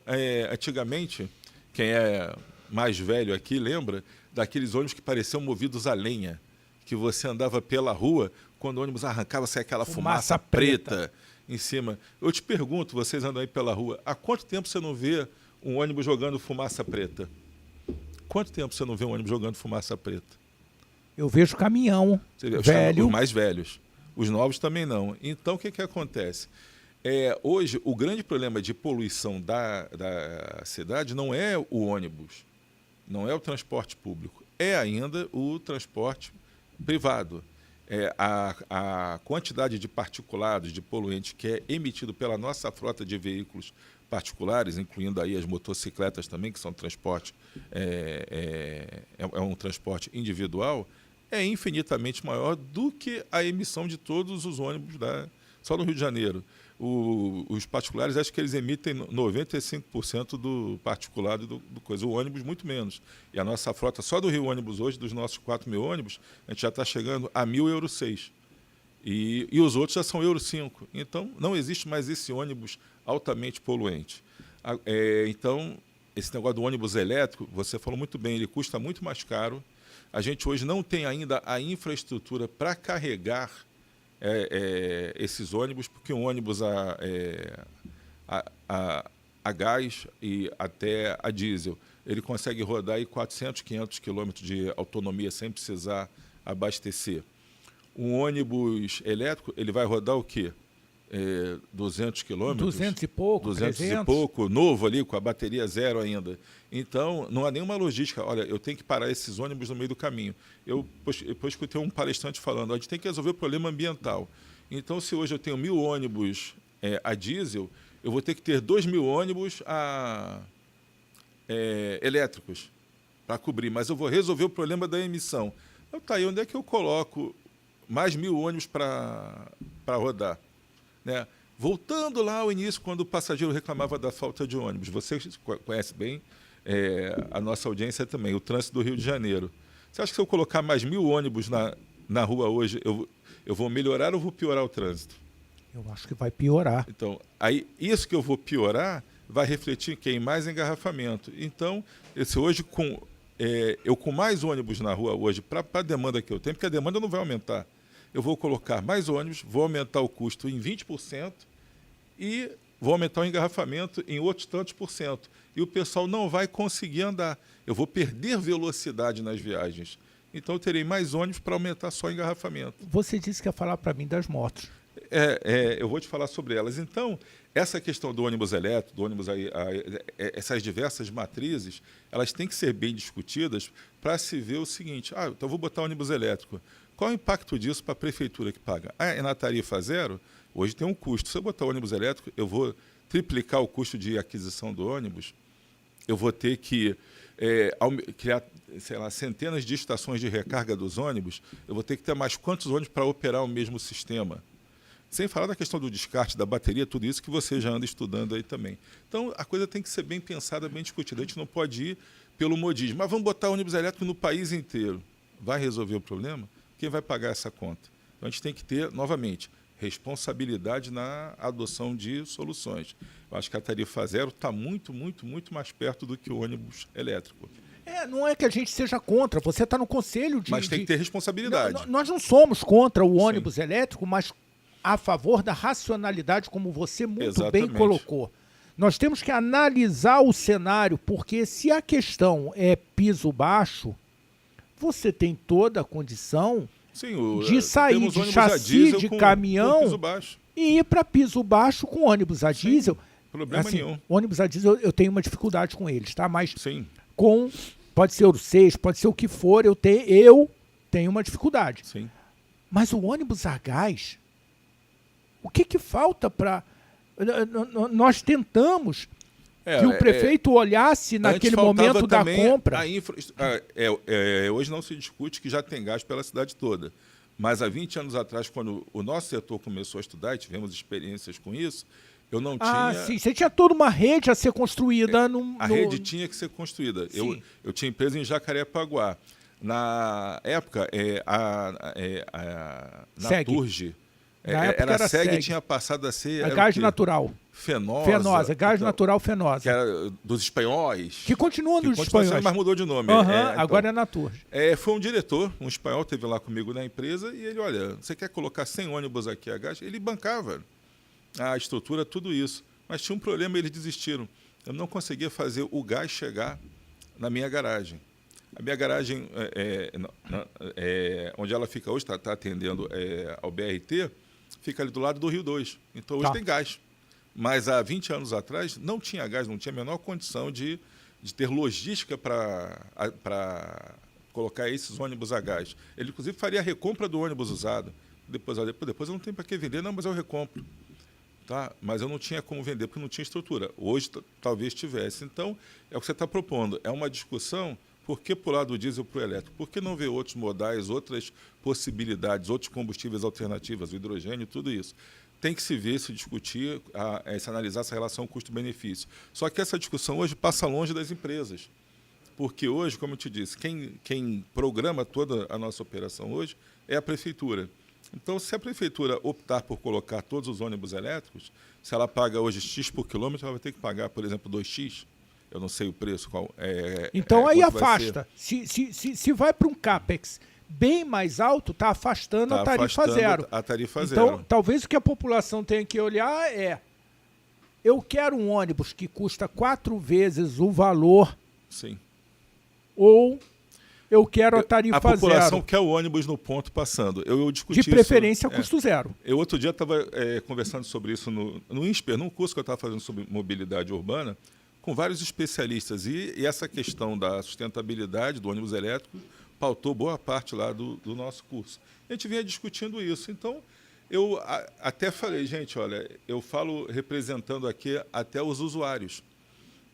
antigamente, quem é mais velho aqui lembra daqueles ônibus que pareciam movidos a lenha, que você andava pela rua, quando o ônibus arrancava, saia aquela fumaça preta em cima. Eu te pergunto, vocês andam aí pela rua, há quanto tempo você não vê um ônibus jogando fumaça preta? Quanto tempo você não vê um ônibus jogando fumaça preta? Eu vejo caminhão velho. Os mais velhos. Os novos também não. Então, o que acontece? Hoje, o grande problema de poluição da cidade não é o ônibus, não é o transporte público, é ainda o transporte privado. A quantidade de particulados, de poluentes que é emitido pela nossa frota de veículos particulares, incluindo aí as motocicletas também, que são transporte, um transporte individual, é infinitamente maior do que a emissão de todos os ônibus só no Rio de Janeiro. Os particulares, acho que eles emitem 95% do particulado do coisa. O ônibus, muito menos. E a nossa frota, só do Rio Ônibus hoje, dos nossos 4.000 ônibus, a gente já está chegando a 1.000 Euro 6. E os outros já são Euro 5. Então, não existe mais esse ônibus altamente poluente. Então, esse negócio do ônibus elétrico, você falou muito bem, ele custa muito mais caro. A gente hoje não tem ainda a infraestrutura para carregar esses ônibus, porque um ônibus a gás e até a diesel, ele consegue rodar aí 400, 500 quilômetros de autonomia sem precisar abastecer. Um ônibus elétrico, ele vai rodar o quê? 200 quilômetros? 200 e pouco, 200 300. E pouco, novo ali, com a bateria zero ainda. Então, não há nenhuma logística. Olha, eu tenho que parar esses ônibus no meio do caminho. Eu escutei um palestrante falando, a gente tem que resolver o problema ambiental. Então, se hoje eu tenho 1.000 ônibus a diesel, eu vou ter que ter 2.000 ônibus elétricos para cobrir. Mas eu vou resolver o problema da emissão. Então, tá aí, onde é que eu coloco mais 1.000 ônibus para rodar? Né? Voltando lá ao início, quando o passageiro reclamava da falta de ônibus, você conhece bem a nossa audiência também, o trânsito do Rio de Janeiro. Você acha que se eu colocar mais 1.000 ônibus na rua hoje, eu vou melhorar ou vou piorar o trânsito? Eu acho que vai piorar. Então, aí, isso que eu vou piorar vai refletir em mais engarrafamento. Então, hoje, eu com mais ônibus na rua hoje, para a demanda que eu tenho, porque a demanda não vai aumentar, eu vou colocar mais ônibus, vou aumentar o custo em 20% e vou aumentar o engarrafamento em outros tantos por cento. E o pessoal não vai conseguir andar. Eu vou perder velocidade nas viagens. Então, eu terei mais ônibus para aumentar só o engarrafamento. Você disse que ia falar para mim das motos. Eu vou te falar sobre elas. Então, essa questão do ônibus elétrico, do ônibus essas diversas matrizes, elas têm que ser bem discutidas para se ver o seguinte, então eu vou botar ônibus elétrico. Qual é o impacto disso para a prefeitura que paga? É na tarifa zero? Hoje tem um custo. Se eu botar ônibus elétrico, eu vou triplicar o custo de aquisição do ônibus, eu vou ter que criar, sei lá, centenas de estações de recarga dos ônibus, eu vou ter que ter mais quantos ônibus para operar o mesmo sistema? Sem falar da questão do descarte, da bateria, tudo isso que você já anda estudando aí também. Então, a coisa tem que ser bem pensada, bem discutida. A gente não pode ir pelo modismo. Mas vamos botar ônibus elétrico no país inteiro. Vai resolver o problema? Quem vai pagar essa conta? Então, a gente tem que ter, novamente, responsabilidade na adoção de soluções. Eu acho que a tarifa zero está muito, muito, muito mais perto do que o ônibus elétrico. Não é que a gente seja contra, você está no conselho de... Mas tem que ter responsabilidade. Nós não somos contra o ônibus elétrico, mas a favor da racionalidade, como você muito bem colocou. Nós temos que analisar o cenário, porque se a questão é piso baixo, você tem toda a condição de sair de chassi de caminhão e ir para piso baixo com ônibus a diesel. Problema nenhum. Ônibus a diesel, eu tenho uma dificuldade com eles, tá? Mas pode ser Euro 6, pode ser o que for, eu tenho uma dificuldade. Sim. Mas o ônibus a gás, o que falta para... Nós tentamos que o prefeito olhasse naquele momento da compra. Hoje não se discute que já tem gás pela cidade toda. Mas há 20 anos atrás, quando o nosso setor começou a estudar, e tivemos experiências com isso, eu não tinha... Sim, você tinha toda uma rede a ser construída. A rede tinha que ser construída. Eu tinha empresa em Jacarepaguá. Na época, Naturge, Na época era era SEG, SEG. tinha passado a ser... A gás natural. Fenosa. Gás então, natural fenosa. que era dos espanhóis. Que continua nos continua espanhóis. sendo, mas mudou de nome. Então, agora é Naturge. Foi um diretor, um espanhol, esteve lá comigo na empresa, e ele, olha, você quer colocar 100 ônibus aqui a gás? Ele bancava a estrutura, tudo isso. Mas tinha um problema, eles desistiram. Eu não conseguia fazer o gás chegar na minha garagem. A minha garagem, onde ela fica hoje, está atendendo ao BRT, fica ali do lado do Rio 2. Então, hoje tem gás. Mas há 20 anos atrás, não tinha gás, não tinha a menor condição de ter logística para colocar esses ônibus a gás. Ele, inclusive, faria a recompra do ônibus usado. Depois eu não tenho para que vender, não, mas eu recompro. Tá? Mas eu não tinha como vender, porque não tinha estrutura. Hoje, talvez tivesse. Então, é o que você está propondo. É uma discussão, por que pular do diesel para o elétrico? Por que não ver outros modais, outras possibilidades, outros combustíveis alternativos, o hidrogênio, tudo isso? Tem que se ver, se discutir, se analisar essa relação custo-benefício. Só que essa discussão hoje passa longe das empresas. Porque hoje, como eu te disse, quem programa toda a nossa operação hoje é a prefeitura. Então, se a prefeitura optar por colocar todos os ônibus elétricos, se ela paga hoje X por quilômetro, ela vai ter que pagar, por exemplo, 2X. Eu não sei o preço. Então, aí afasta. Se vai para um CAPEX bem mais alto, está afastando a tarifa zero. A tarifa então, zero. Talvez o que a população tenha que olhar eu quero um ônibus que custa 4 vezes o valor. Sim. Ou eu quero a tarifa zero. A população quer o ônibus no ponto passando. Eu discuti de preferência isso, custo zero. Eu outro dia estava conversando sobre isso no INSPER, num curso que eu estava fazendo sobre mobilidade urbana, com vários especialistas. E essa questão da sustentabilidade do ônibus elétrico pautou boa parte lá do nosso curso. A gente vinha discutindo isso. Então, eu até falei, gente, olha, eu falo representando aqui até os usuários.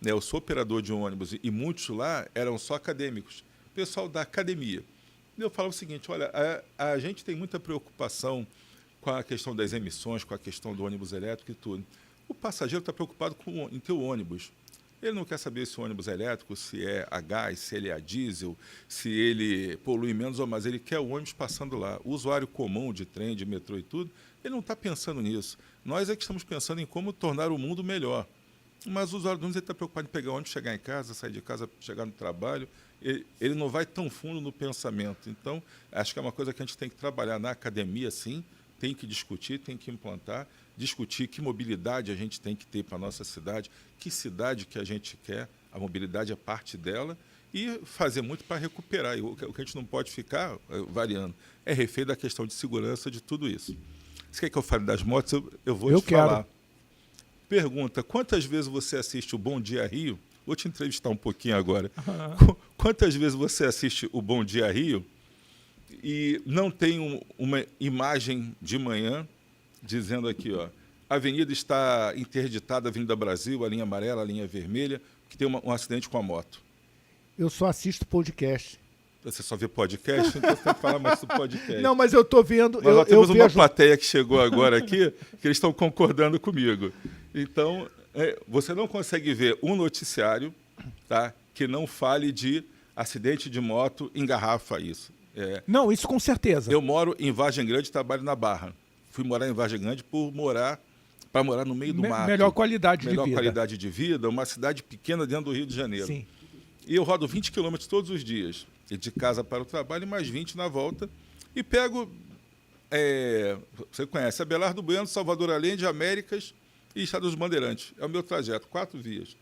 Né? Eu sou operador de um ônibus e muitos lá eram só acadêmicos. Pessoal da academia. Eu falo o seguinte, olha, a gente tem muita preocupação com a questão das emissões, com a questão do ônibus elétrico e tudo. O passageiro está preocupado em ter o ônibus. Ele não quer saber se o ônibus é elétrico, se é a gás, se ele é a diesel, se ele polui menos ou mais. Ele quer o ônibus passando lá. O usuário comum de trem, de metrô e tudo, ele não está pensando nisso. Nós é que estamos pensando em como tornar o mundo melhor. Mas o usuário do ônibus está preocupado em pegar o ônibus, chegar em casa, sair de casa, chegar no trabalho. Ele não vai tão fundo no pensamento. Então, acho que é uma coisa que a gente tem que trabalhar na academia, sim, tem que discutir, tem que implantar, discutir que mobilidade a gente tem que ter para a nossa cidade, que cidade que a gente quer, a mobilidade é parte dela, e fazer muito para recuperar. E o que a gente não pode ficar variando é refém da questão de segurança, de tudo isso. Você quer que eu fale das motos? Eu vou te falar. Pergunta, quantas vezes você assiste o Bom Dia Rio? Vou te entrevistar um pouquinho agora. Quantas vezes você assiste o Bom Dia Rio e não tem uma imagem de manhã dizendo aqui, ó, a avenida está interditada, Avenida Brasil, a linha amarela, a linha vermelha, que tem um acidente com a moto? Eu só assisto podcast. Você só vê podcast? Então você tem que falar mais do podcast. Não, mas eu estou vendo... Nós temos uma plateia que chegou agora aqui, que eles estão concordando comigo. Então, você não consegue ver um noticiário, tá, que não fale de acidente de moto, engarrafa isso. Não, isso com certeza. Eu moro em Vargem Grande e trabalho na Barra. Fui morar em Vargem Grande para morar no meio do mato. Melhor qualidade de vida. Melhor qualidade de vida, uma cidade pequena dentro do Rio de Janeiro. Sim. E eu rodo 20 quilômetros todos os dias, de casa para o trabalho, e mais 20 na volta. E pego, você conhece, Abelardo Bueno, Salvador Allende, Américas e Estado dos Bandeirantes. É o meu trajeto, 4 vias.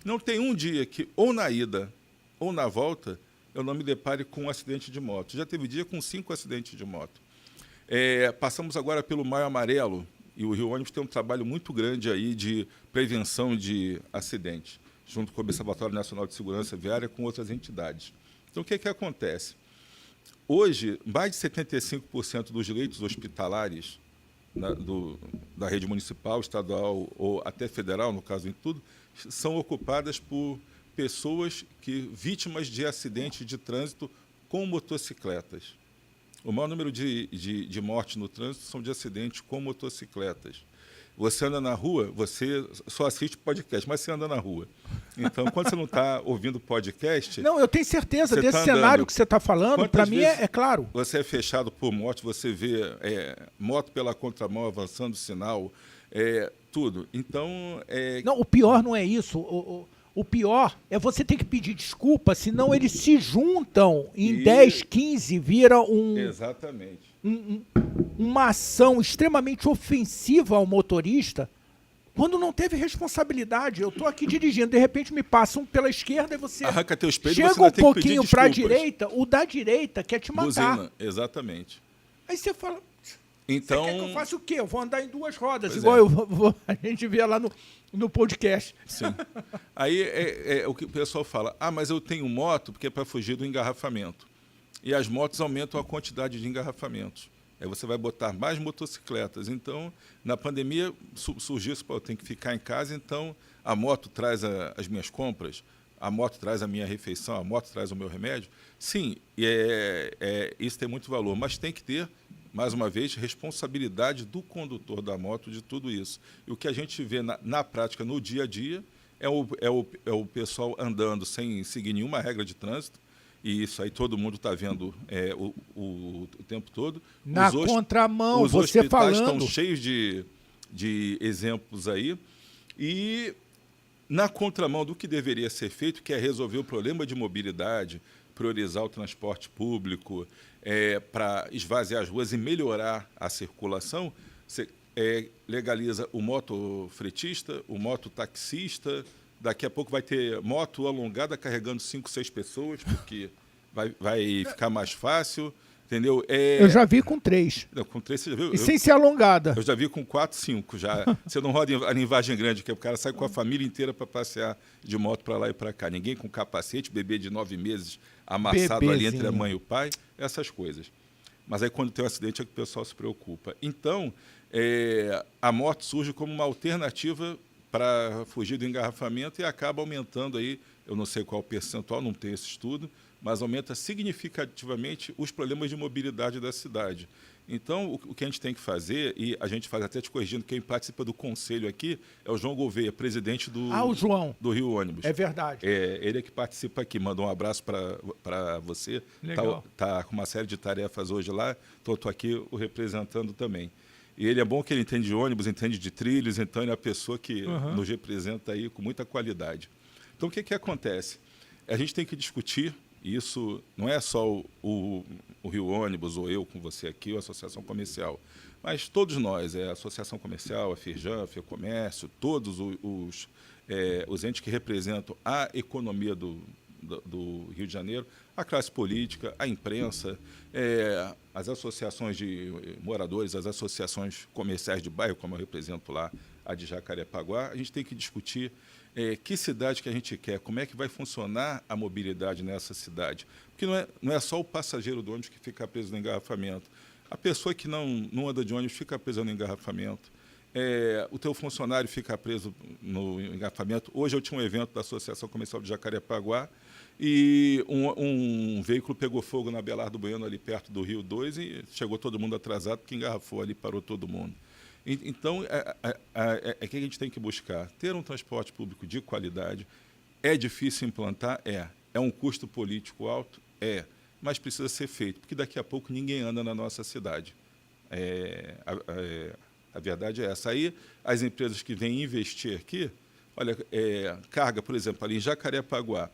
Não tem um dia que, ou na ida ou na volta, eu não me depare com um acidente de moto. Já teve dia com 5 acidentes de moto. Passamos agora pelo Maio Amarelo, e o Rio Ônibus tem um trabalho muito grande aí de prevenção de acidentes, junto com o Observatório Nacional de Segurança Viária, com outras entidades. Então, o que acontece? Hoje, mais de 75% dos leitos hospitalares da rede municipal, estadual ou até federal, no caso em tudo, são ocupadas por pessoas vítimas de acidentes de trânsito com motocicletas. O maior número de mortes no trânsito são de acidentes com motocicletas. Você anda na rua, você só assiste podcast, mas você anda na rua. Então, quando você não está ouvindo podcast... Não, eu tenho certeza você desse tá cenário andando. que você está falando. Para mim é claro. Você é fechado por moto, você vê moto pela contramão avançando o sinal, tudo. Então... Não, o pior não é isso. O pior é você ter que pedir desculpa, senão eles se juntam em 10, 15, vira Exatamente. Uma ação extremamente ofensiva ao motorista, quando não teve responsabilidade. Eu estou aqui dirigindo, de repente me passam pela esquerda e você arranca teu espelho, chega você ainda um tem que pedir pouquinho para a desculpas. direita, o da direita quer te matar. Buzina, exatamente. Aí você fala... Então, você quer que eu faça o quê? Eu vou andar em 2 rodas, pois igual a gente vê lá no podcast. Sim. Aí é o que o pessoal fala, mas eu tenho moto porque é para fugir do engarrafamento. E as motos aumentam a quantidade de engarrafamentos. Aí você vai botar mais motocicletas. Então, na pandemia, surgiu isso, eu tenho que ficar em casa, então a moto traz as minhas compras, a moto traz a minha refeição, a moto traz o meu remédio. Sim, isso tem muito valor, mas tem que ter, mais uma vez, responsabilidade do condutor da moto de tudo isso. E o que a gente vê na prática, no dia a dia, é o pessoal andando sem seguir nenhuma regra de trânsito, e isso aí todo mundo está vendo o tempo todo. Na contramão, os você hospitais falando. estão cheios de exemplos aí. E na contramão do que deveria ser feito, que é resolver o problema de mobilidade, priorizar o transporte público, para esvaziar as ruas e melhorar a circulação, você legaliza o motofretista, o mototaxista. Daqui a pouco vai ter moto alongada carregando 5, 6 pessoas, porque vai ficar mais fácil, entendeu? Eu já vi com 3. Não, com 3 você já viu? E sem ser alongada. Eu já vi com 4, 5 já. Você não roda em Vargem Grande, que o cara sai com a família inteira para passear de moto para lá e para cá. Ninguém com capacete, bebê de 9 meses amassado Bebezinho. ali entre a mãe e o pai, essas coisas. Mas aí quando tem um acidente é que o pessoal se preocupa. Então, a moto surge como uma alternativa para fugir do engarrafamento e acaba aumentando aí, eu não sei qual o percentual, não tenho esse estudo, mas aumenta significativamente os problemas de mobilidade da cidade. Então, o que a gente tem que fazer, e a gente faz até te corrigindo, quem participa do conselho aqui é o João Gouveia, presidente o João. do Rio Ônibus. É verdade. Ele é que participa aqui, mandou um abraço para você. Legal. Tá com uma série de tarefas hoje lá, então estou aqui o representando também. E ele é bom que ele entende de ônibus, entende de trilhos, então ele é a pessoa que nos representa aí com muita qualidade. Então, o que acontece? A gente tem que discutir, isso não é só o Rio Ônibus, ou eu com você aqui, ou a Associação Comercial, mas todos nós, a Associação Comercial, a Firjan, a Fiocomércio, todos os entes que representam a economia do Rio de Janeiro, a classe política, a imprensa, as associações de moradores, as associações comerciais de bairro, como eu represento lá, a de Jacarepaguá, a gente tem que discutir que cidade que a gente quer, como é que vai funcionar a mobilidade nessa cidade. Porque não é só o passageiro do ônibus que fica preso no engarrafamento. A pessoa que não anda de ônibus fica presa no engarrafamento. O teu funcionário fica preso no engarrafamento. Hoje eu tinha um evento da Associação Comercial de Jacarepaguá e um veículo pegou fogo na Belardo Bueno, ali perto do Rio 2, e chegou todo mundo atrasado, porque engarrafou ali, parou todo mundo. Então, o que a gente tem que buscar? Ter um transporte público de qualidade. É difícil implantar? É um custo político alto? Mas precisa ser feito, porque daqui a pouco ninguém anda na nossa cidade. A verdade é essa. Aí, as empresas que vêm investir aqui, olha, carga, por exemplo, ali em Jacarepaguá,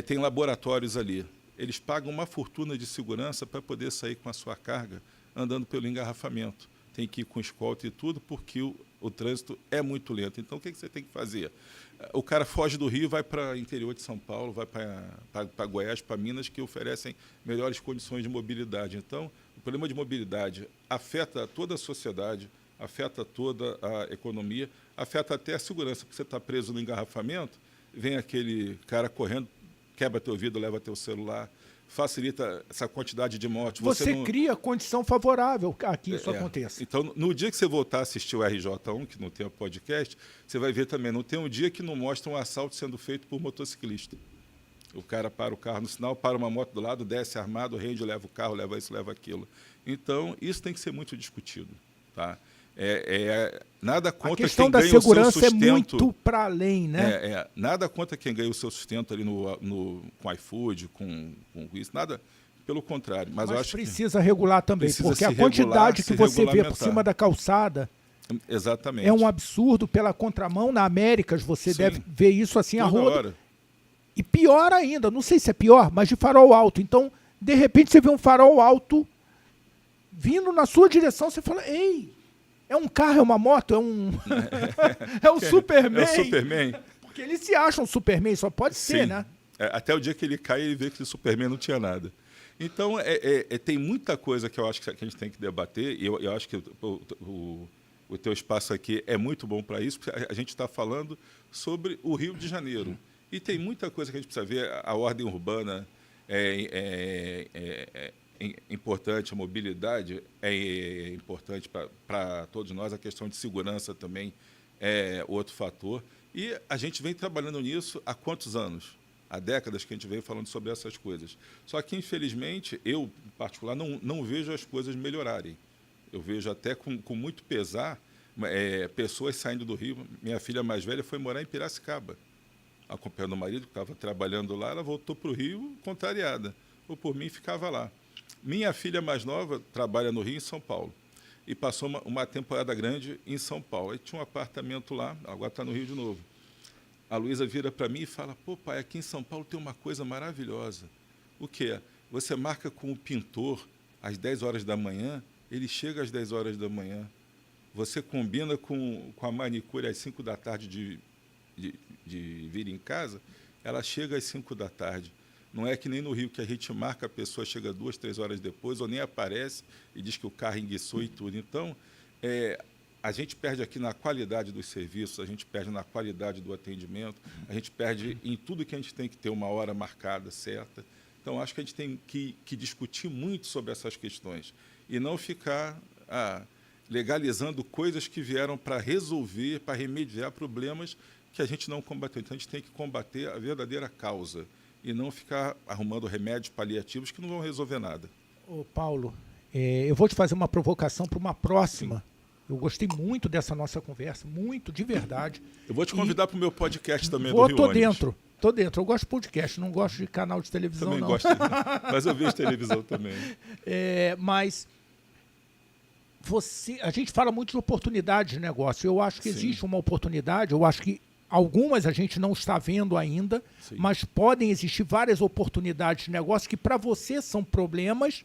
tem laboratórios ali. Eles pagam uma fortuna de segurança para poder sair com a sua carga andando pelo engarrafamento. Tem que ir com escolta e tudo, porque o trânsito é muito lento. Então, o que você tem que fazer? O cara foge do Rio, vai para o interior de São Paulo, vai para Goiás, para Minas, que oferecem melhores condições de mobilidade. Então, o problema de mobilidade afeta toda a sociedade, afeta toda a economia, afeta até a segurança, porque você está preso no engarrafamento, vem aquele cara correndo, quebra teu vidro, leva teu celular, facilita essa quantidade de mortes. Você cria condição favorável a que isso aconteça. Então, no dia que você voltar a assistir o RJ1, que não tem o podcast, você vai ver também, não tem um dia que não mostra um assalto sendo feito por motociclista. O cara para o carro no sinal, para uma moto do lado, desce armado, rende, leva o carro, leva isso, leva aquilo. Então, isso tem que ser muito discutido. Tá? Nada contra a questão quem da ganha o seu segurança sustento. é muito para além, né? Nada contra quem ganha o seu sustento ali com iFood, com isso, nada, pelo contrário. Mas eu acho precisa regular também, porque a se quantidade regular, que você vê por regulamentar. cima da calçada exatamente. é um absurdo. Pela contramão, na Américas você Sim. deve ver isso assim a Toda rodo. hora. E pior ainda, não sei se é pior, mas de farol alto. Então, de repente, você vê um farol alto vindo na sua direção, você fala, ei, é um carro, é uma moto, é um é um Superman. É o Superman. Porque eles se acham Superman, só pode ser, Sim. né? Até o dia que ele cai, ele vê que o Superman não tinha nada. Então, tem muita coisa que eu acho que a gente tem que debater, e eu acho que o teu espaço aqui é muito bom para isso, porque a gente está falando sobre o Rio de Janeiro. E tem muita coisa que a gente precisa ver. A ordem urbana é importante, a mobilidade é importante para todos nós, a questão de segurança também é outro fator. E a gente vem trabalhando nisso há quantos anos? Há décadas que a gente vem falando sobre essas coisas. Só que, infelizmente, eu, em particular, não vejo as coisas melhorarem. Eu vejo até com muito pesar pessoas saindo do Rio. Minha filha mais velha foi morar em Piracicaba, acompanhando o marido, que estava trabalhando lá. Ela voltou para o Rio contrariada. Ou por mim, ficava lá. Minha filha mais nova trabalha no Rio, em São Paulo. E passou uma temporada grande em São Paulo. Aí tinha um apartamento lá, agora está no Rio de novo. A Luísa vira para mim e fala, pô, pai, aqui em São Paulo tem uma coisa maravilhosa. O quê? Você marca com o pintor às 10 horas da manhã, ele chega às 10 horas da manhã. Você combina com a manicure às 5 da tarde de vir em casa, ela chega às 5 da tarde. Não é que nem no Rio, que a gente marca, a pessoa chega 2, 3 horas depois, ou nem aparece e diz que o carro enguiçou e tudo. Então, a gente perde aqui na qualidade dos serviços, a gente perde na qualidade do atendimento, a gente perde em tudo que a gente tem que ter uma hora marcada, certa. Então, acho que a gente tem que discutir muito sobre essas questões e não ficar legalizando coisas que vieram para resolver, para remediar problemas que a gente não combateu. Então, a gente tem que combater a verdadeira causa e não ficar arrumando remédios paliativos que não vão resolver nada. Ô, Paulo, eu vou te fazer uma provocação para uma próxima. Sim. Eu gostei muito dessa nossa conversa, muito, de verdade. Eu vou te convidar para o meu podcast também do Rio Ônibus. Tô dentro. Eu gosto de podcast, não gosto de canal de televisão, também não. Gosto, mas eu vejo televisão também. Mas a gente fala muito de oportunidade de negócio. Eu acho que Sim. existe uma oportunidade, eu acho que algumas a gente não está vendo ainda, Sim. mas podem existir várias oportunidades de negócio que para você são problemas,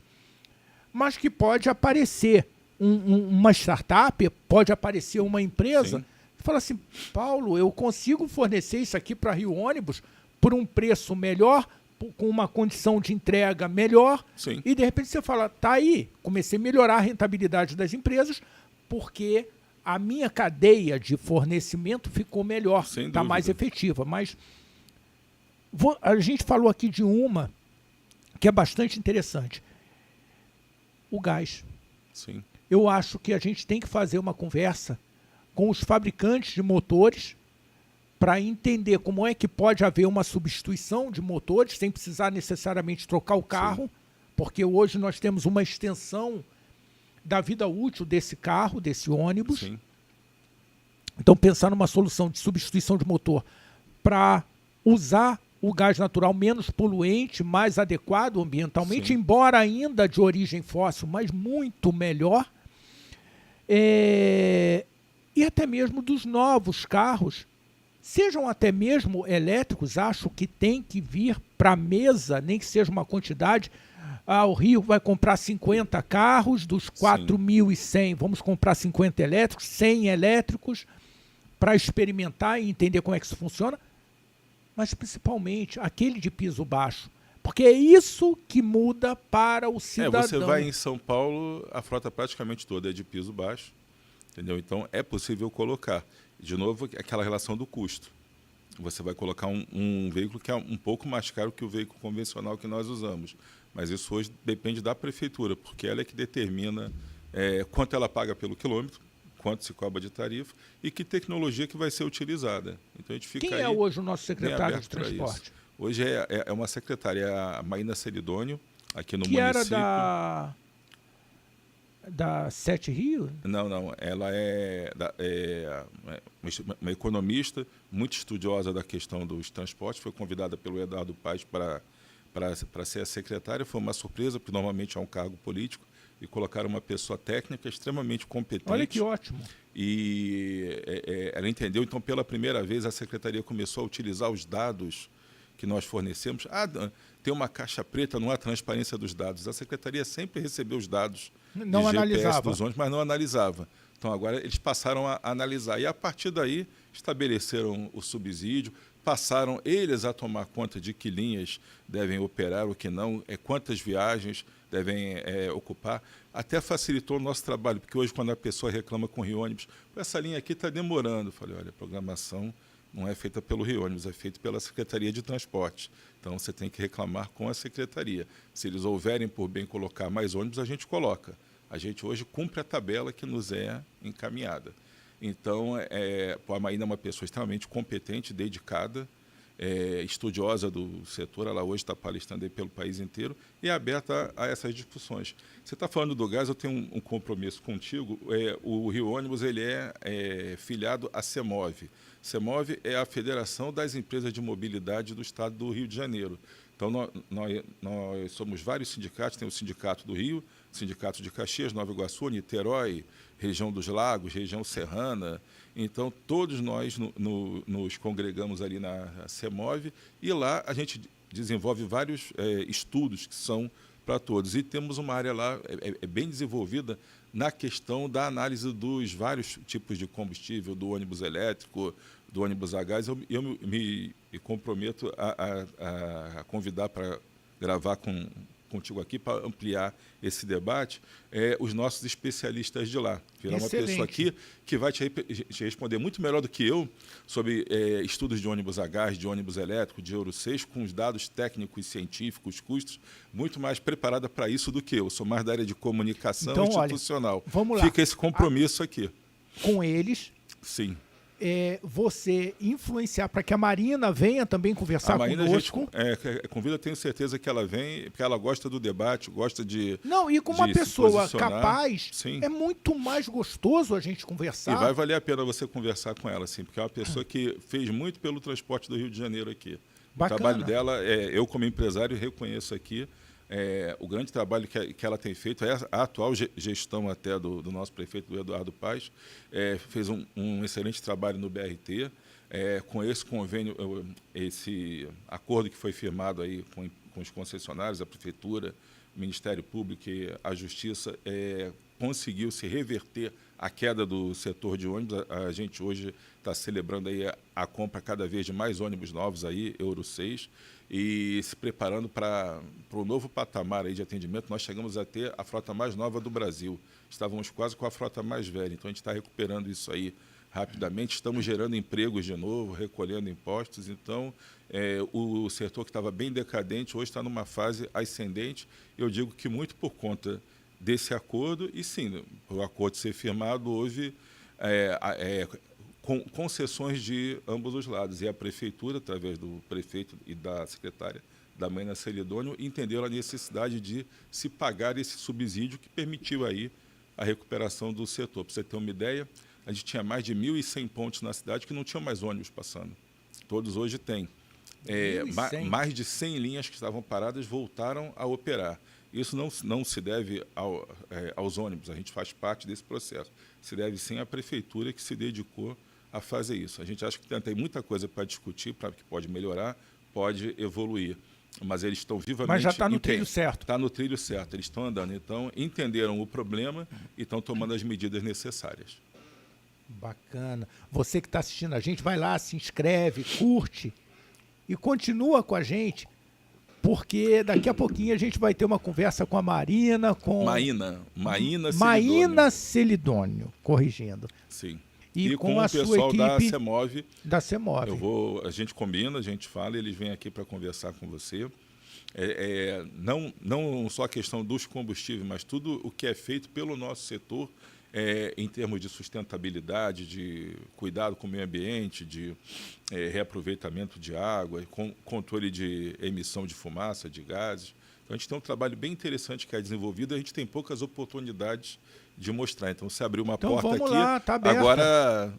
mas que pode aparecer uma startup, pode aparecer uma empresa. Sim. Fala assim, Paulo, eu consigo fornecer isso aqui para Rio Ônibus por um preço melhor, com uma condição de entrega melhor. Sim. E de repente você fala, tá aí, comecei a melhorar a rentabilidade das empresas porque a minha cadeia de fornecimento ficou melhor, está mais efetiva. Mas a gente falou aqui de uma que é bastante interessante. O gás. Sim. Eu acho que a gente tem que fazer uma conversa com os fabricantes de motores para entender como é que pode haver uma substituição de motores sem precisar necessariamente trocar o carro, sim, porque hoje nós temos uma extensão da vida útil desse carro, desse ônibus. Sim. Então, pensar numa solução de substituição de motor para usar o gás natural menos poluente, mais adequado ambientalmente, sim, embora ainda de origem fóssil, mas muito melhor. E até mesmo dos novos carros, sejam até mesmo elétricos, acho que tem que vir para a mesa, nem que seja uma quantidade. O Rio vai comprar 50 carros, dos 4.100, vamos comprar 50 elétricos, 100 elétricos, para experimentar e entender como é que isso funciona, mas principalmente aquele de piso baixo, porque é isso que muda para o cidadão. Você vai em São Paulo, a frota praticamente toda é de piso baixo, entendeu? Então é possível colocar. De novo, aquela relação do custo. Você vai colocar um veículo que é um pouco mais caro que o veículo convencional que nós usamos, mas isso hoje depende da prefeitura, porque ela é que determina quanto ela paga pelo quilômetro, quanto se cobra de tarifa e que tecnologia que vai ser utilizada. Então a gente fica. Quem é hoje o nosso secretário de transporte? Hoje é uma secretária, a Maína Ceridônio, aqui no que município. Era da... Da Sete Rio? Não. Ela é uma economista muito estudiosa da questão dos transportes. Foi convidada pelo Eduardo Paes para ser a secretária. Foi uma surpresa, porque normalmente é um cargo político, e colocaram uma pessoa técnica extremamente competente. Olha que ótimo. E ela entendeu. Então, pela primeira vez, a secretaria começou a utilizar os dados que nós fornecemos. Tem uma caixa preta, não há transparência dos dados. A secretaria sempre recebeu os dados Não de analisava. GPS dos ônibus, mas não analisava. Então, agora eles passaram a analisar. E, a partir daí, estabeleceram o subsídio, passaram eles a tomar conta de que linhas devem operar, o que não, quantas viagens devem ocupar. Até facilitou o nosso trabalho, porque hoje, quando a pessoa reclama com o Rio Ônibus, essa linha aqui está demorando. Eu falei, olha, a programação não é feita pelo Rio Ônibus, é feita pela Secretaria de Transporte. Então, você tem que reclamar com a Secretaria. Se eles houverem por bem colocar mais ônibus, a gente coloca. A gente hoje cumpre a tabela que nos é encaminhada. Então, a Maína é uma pessoa extremamente competente, dedicada, estudiosa do setor. Ela hoje está palestrando aí pelo país inteiro e é aberta a essas discussões. Você está falando do gás, eu tenho um compromisso contigo. O Rio Ônibus ele é filiado à CEMOV. CEMOV é a Federação das Empresas de Mobilidade do Estado do Rio de Janeiro. Então, nós somos vários sindicatos. Tem o Sindicato do Rio, o Sindicato de Caxias, Nova Iguaçu, Niterói, região dos Lagos, região serrana. Então, todos nós nos congregamos ali na CEMOV e lá a gente desenvolve vários estudos que são para todos. E temos uma área lá bem desenvolvida na questão da análise dos vários tipos de combustível, do ônibus elétrico, do ônibus a gás. Eu me comprometo a convidar para gravar contigo aqui, para ampliar esse debate, os nossos especialistas de lá. Virar uma pessoa aqui que vai te responder muito melhor do que eu sobre estudos de ônibus a gás, de ônibus elétrico, de Euro 6, com os dados técnicos, científicos, custos, muito mais preparada para isso do que eu. Sou mais da área de comunicação institucional. Olha, vamos lá. Fica esse compromisso aqui. Com eles. Sim. Você influenciar para que a Marina venha também conversar conosco. Convida, tenho certeza que ela vem, porque ela gosta do debate, gosta de. Não, e com uma pessoa capaz, sim, é muito mais gostoso a gente conversar. E vai valer a pena você conversar com ela, sim, porque é uma pessoa que fez muito pelo transporte do Rio de Janeiro aqui. Bacana. O trabalho dela, eu como empresário reconheço aqui o grande trabalho que ela tem feito. A atual gestão até do nosso prefeito, do Eduardo Paes, fez um excelente trabalho no BRT. Com esse convênio, esse acordo que foi firmado aí com os concessionários, a Prefeitura, o Ministério Público e a Justiça, conseguiu se reverter a queda do setor de ônibus. A gente hoje está celebrando aí a compra cada vez de mais ônibus novos, aí, Euro 6, e se preparando para o novo patamar aí de atendimento. Nós chegamos a ter a frota mais nova do Brasil. Estávamos quase com a frota mais velha, então a gente está recuperando isso aí rapidamente. Estamos gerando empregos de novo, recolhendo impostos. Então, o setor que estava bem decadente hoje está numa fase ascendente. Eu digo que muito por conta desse acordo, e sim, o acordo ser firmado, houve concessões de ambos os lados. E a Prefeitura, através do prefeito e da secretária da Maína Celidônio, entenderam a necessidade de se pagar esse subsídio que permitiu aí a recuperação do setor. Para você ter uma ideia, a gente tinha mais de 1.100 pontos na cidade que não tinham mais ônibus passando. Todos hoje têm. Mais de 100 linhas que estavam paradas voltaram a operar. Isso não se deve aos ônibus, a gente faz parte desse processo. Se deve sim à Prefeitura, que se dedicou a fazer isso. A gente acha que tem muita coisa para discutir, que pode melhorar, pode evoluir. Mas eles estão vivamente... Mas já está no trilho certo. Está no trilho certo, eles estão andando. Então, entenderam o problema e estão tomando as medidas necessárias. Bacana. Você que está assistindo a gente, vai lá, se inscreve, curte e continua com a gente, porque daqui a pouquinho a gente vai ter uma conversa com a Marina, com... Maína Celidônio, corrigindo. Sim. E com o a pessoal sua equipe da CEMOV. A gente combina, a gente fala, eles vêm aqui para conversar com você. Não só a questão dos combustíveis, mas tudo o que é feito pelo nosso setor em termos de sustentabilidade, de cuidado com o meio ambiente, de reaproveitamento de água, controle de emissão de fumaça, de gases. Então, a gente tem um trabalho bem interessante que é desenvolvido e a gente tem poucas oportunidades de mostrar. Então, você abriu uma porta vamos aqui, lá, tá aberto. agora...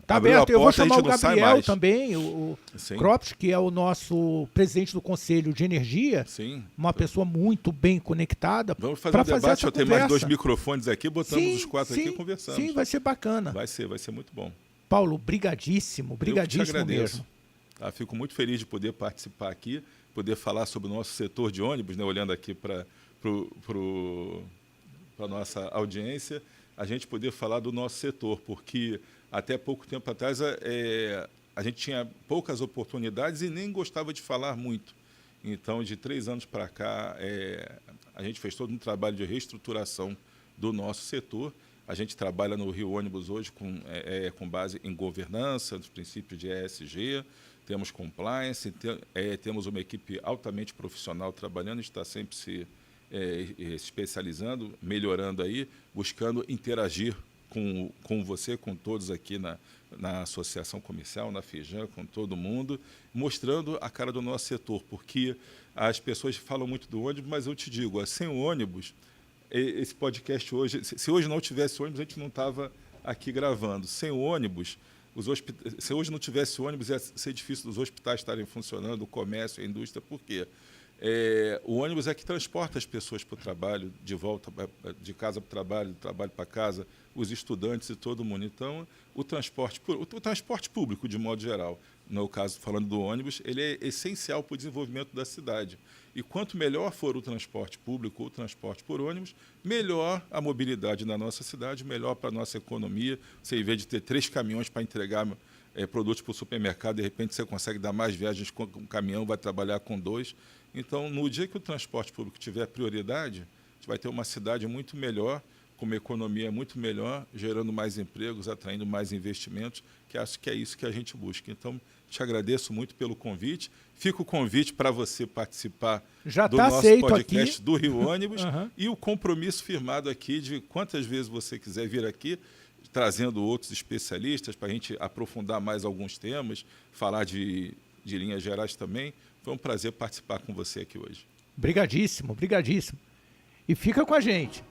Tá abriu aberto, a eu vou porta, a chamar gente o não sai Gabriel mais. também, o Crops, que é o nosso presidente do Conselho de Energia, Sim. uma pessoa muito bem conectada. Vamos fazer um debate, eu tenho mais 2 microfones aqui, botamos sim, os 4 sim, aqui e conversamos. Sim, vai ser bacana. Vai ser muito bom. Paulo, brigadíssimo mesmo. Tá, fico muito feliz de poder participar aqui, poder falar sobre o nosso setor de ônibus, né, olhando aqui para a nossa audiência, a gente poder falar do nosso setor, porque até pouco tempo atrás a gente tinha poucas oportunidades e nem gostava de falar muito. Então, de 3 anos para cá, a gente fez todo um trabalho de reestruturação do nosso setor. A gente trabalha no Rio Ônibus hoje com base em governança, nos princípios de ESG, temos compliance, temos uma equipe altamente profissional trabalhando, está sempre se especializando, melhorando aí, buscando interagir com você, com todos aqui na Associação Comercial, na FIJAM, com todo mundo, mostrando a cara do nosso setor, porque as pessoas falam muito do ônibus, mas eu te digo, sem o ônibus, esse podcast hoje, se hoje não tivesse ônibus, a gente não estava aqui gravando. Sem o ônibus, se hoje não tivesse ônibus, ia ser difícil dos hospitais estarem funcionando, o comércio, a indústria, por quê? O ônibus é que transporta as pessoas para o trabalho, de volta, de casa para o trabalho, do trabalho para casa, os estudantes e todo mundo. Então, o transporte público, de modo geral, no caso, falando do ônibus, ele é essencial para o desenvolvimento da cidade. E quanto melhor for o transporte público ou o transporte por ônibus, melhor a mobilidade na nossa cidade, melhor para a nossa economia. Você, em vez de ter 3 caminhões para entregar produtos para o supermercado, de repente você consegue dar mais viagens com um caminhão, vai trabalhar com 2. Então, no dia que o transporte público tiver prioridade, a gente vai ter uma cidade muito melhor, com uma economia muito melhor, gerando mais empregos, atraindo mais investimentos, que acho que é isso que a gente busca. Então, te agradeço muito pelo convite. Fica o convite para você participar do nosso podcast aqui do Rio Ônibus e o compromisso firmado aqui de quantas vezes você quiser vir aqui, trazendo outros especialistas para a gente aprofundar mais alguns temas, falar de linhas gerais também. Foi um prazer participar com você aqui hoje. Brigadíssimo. E fica com a gente.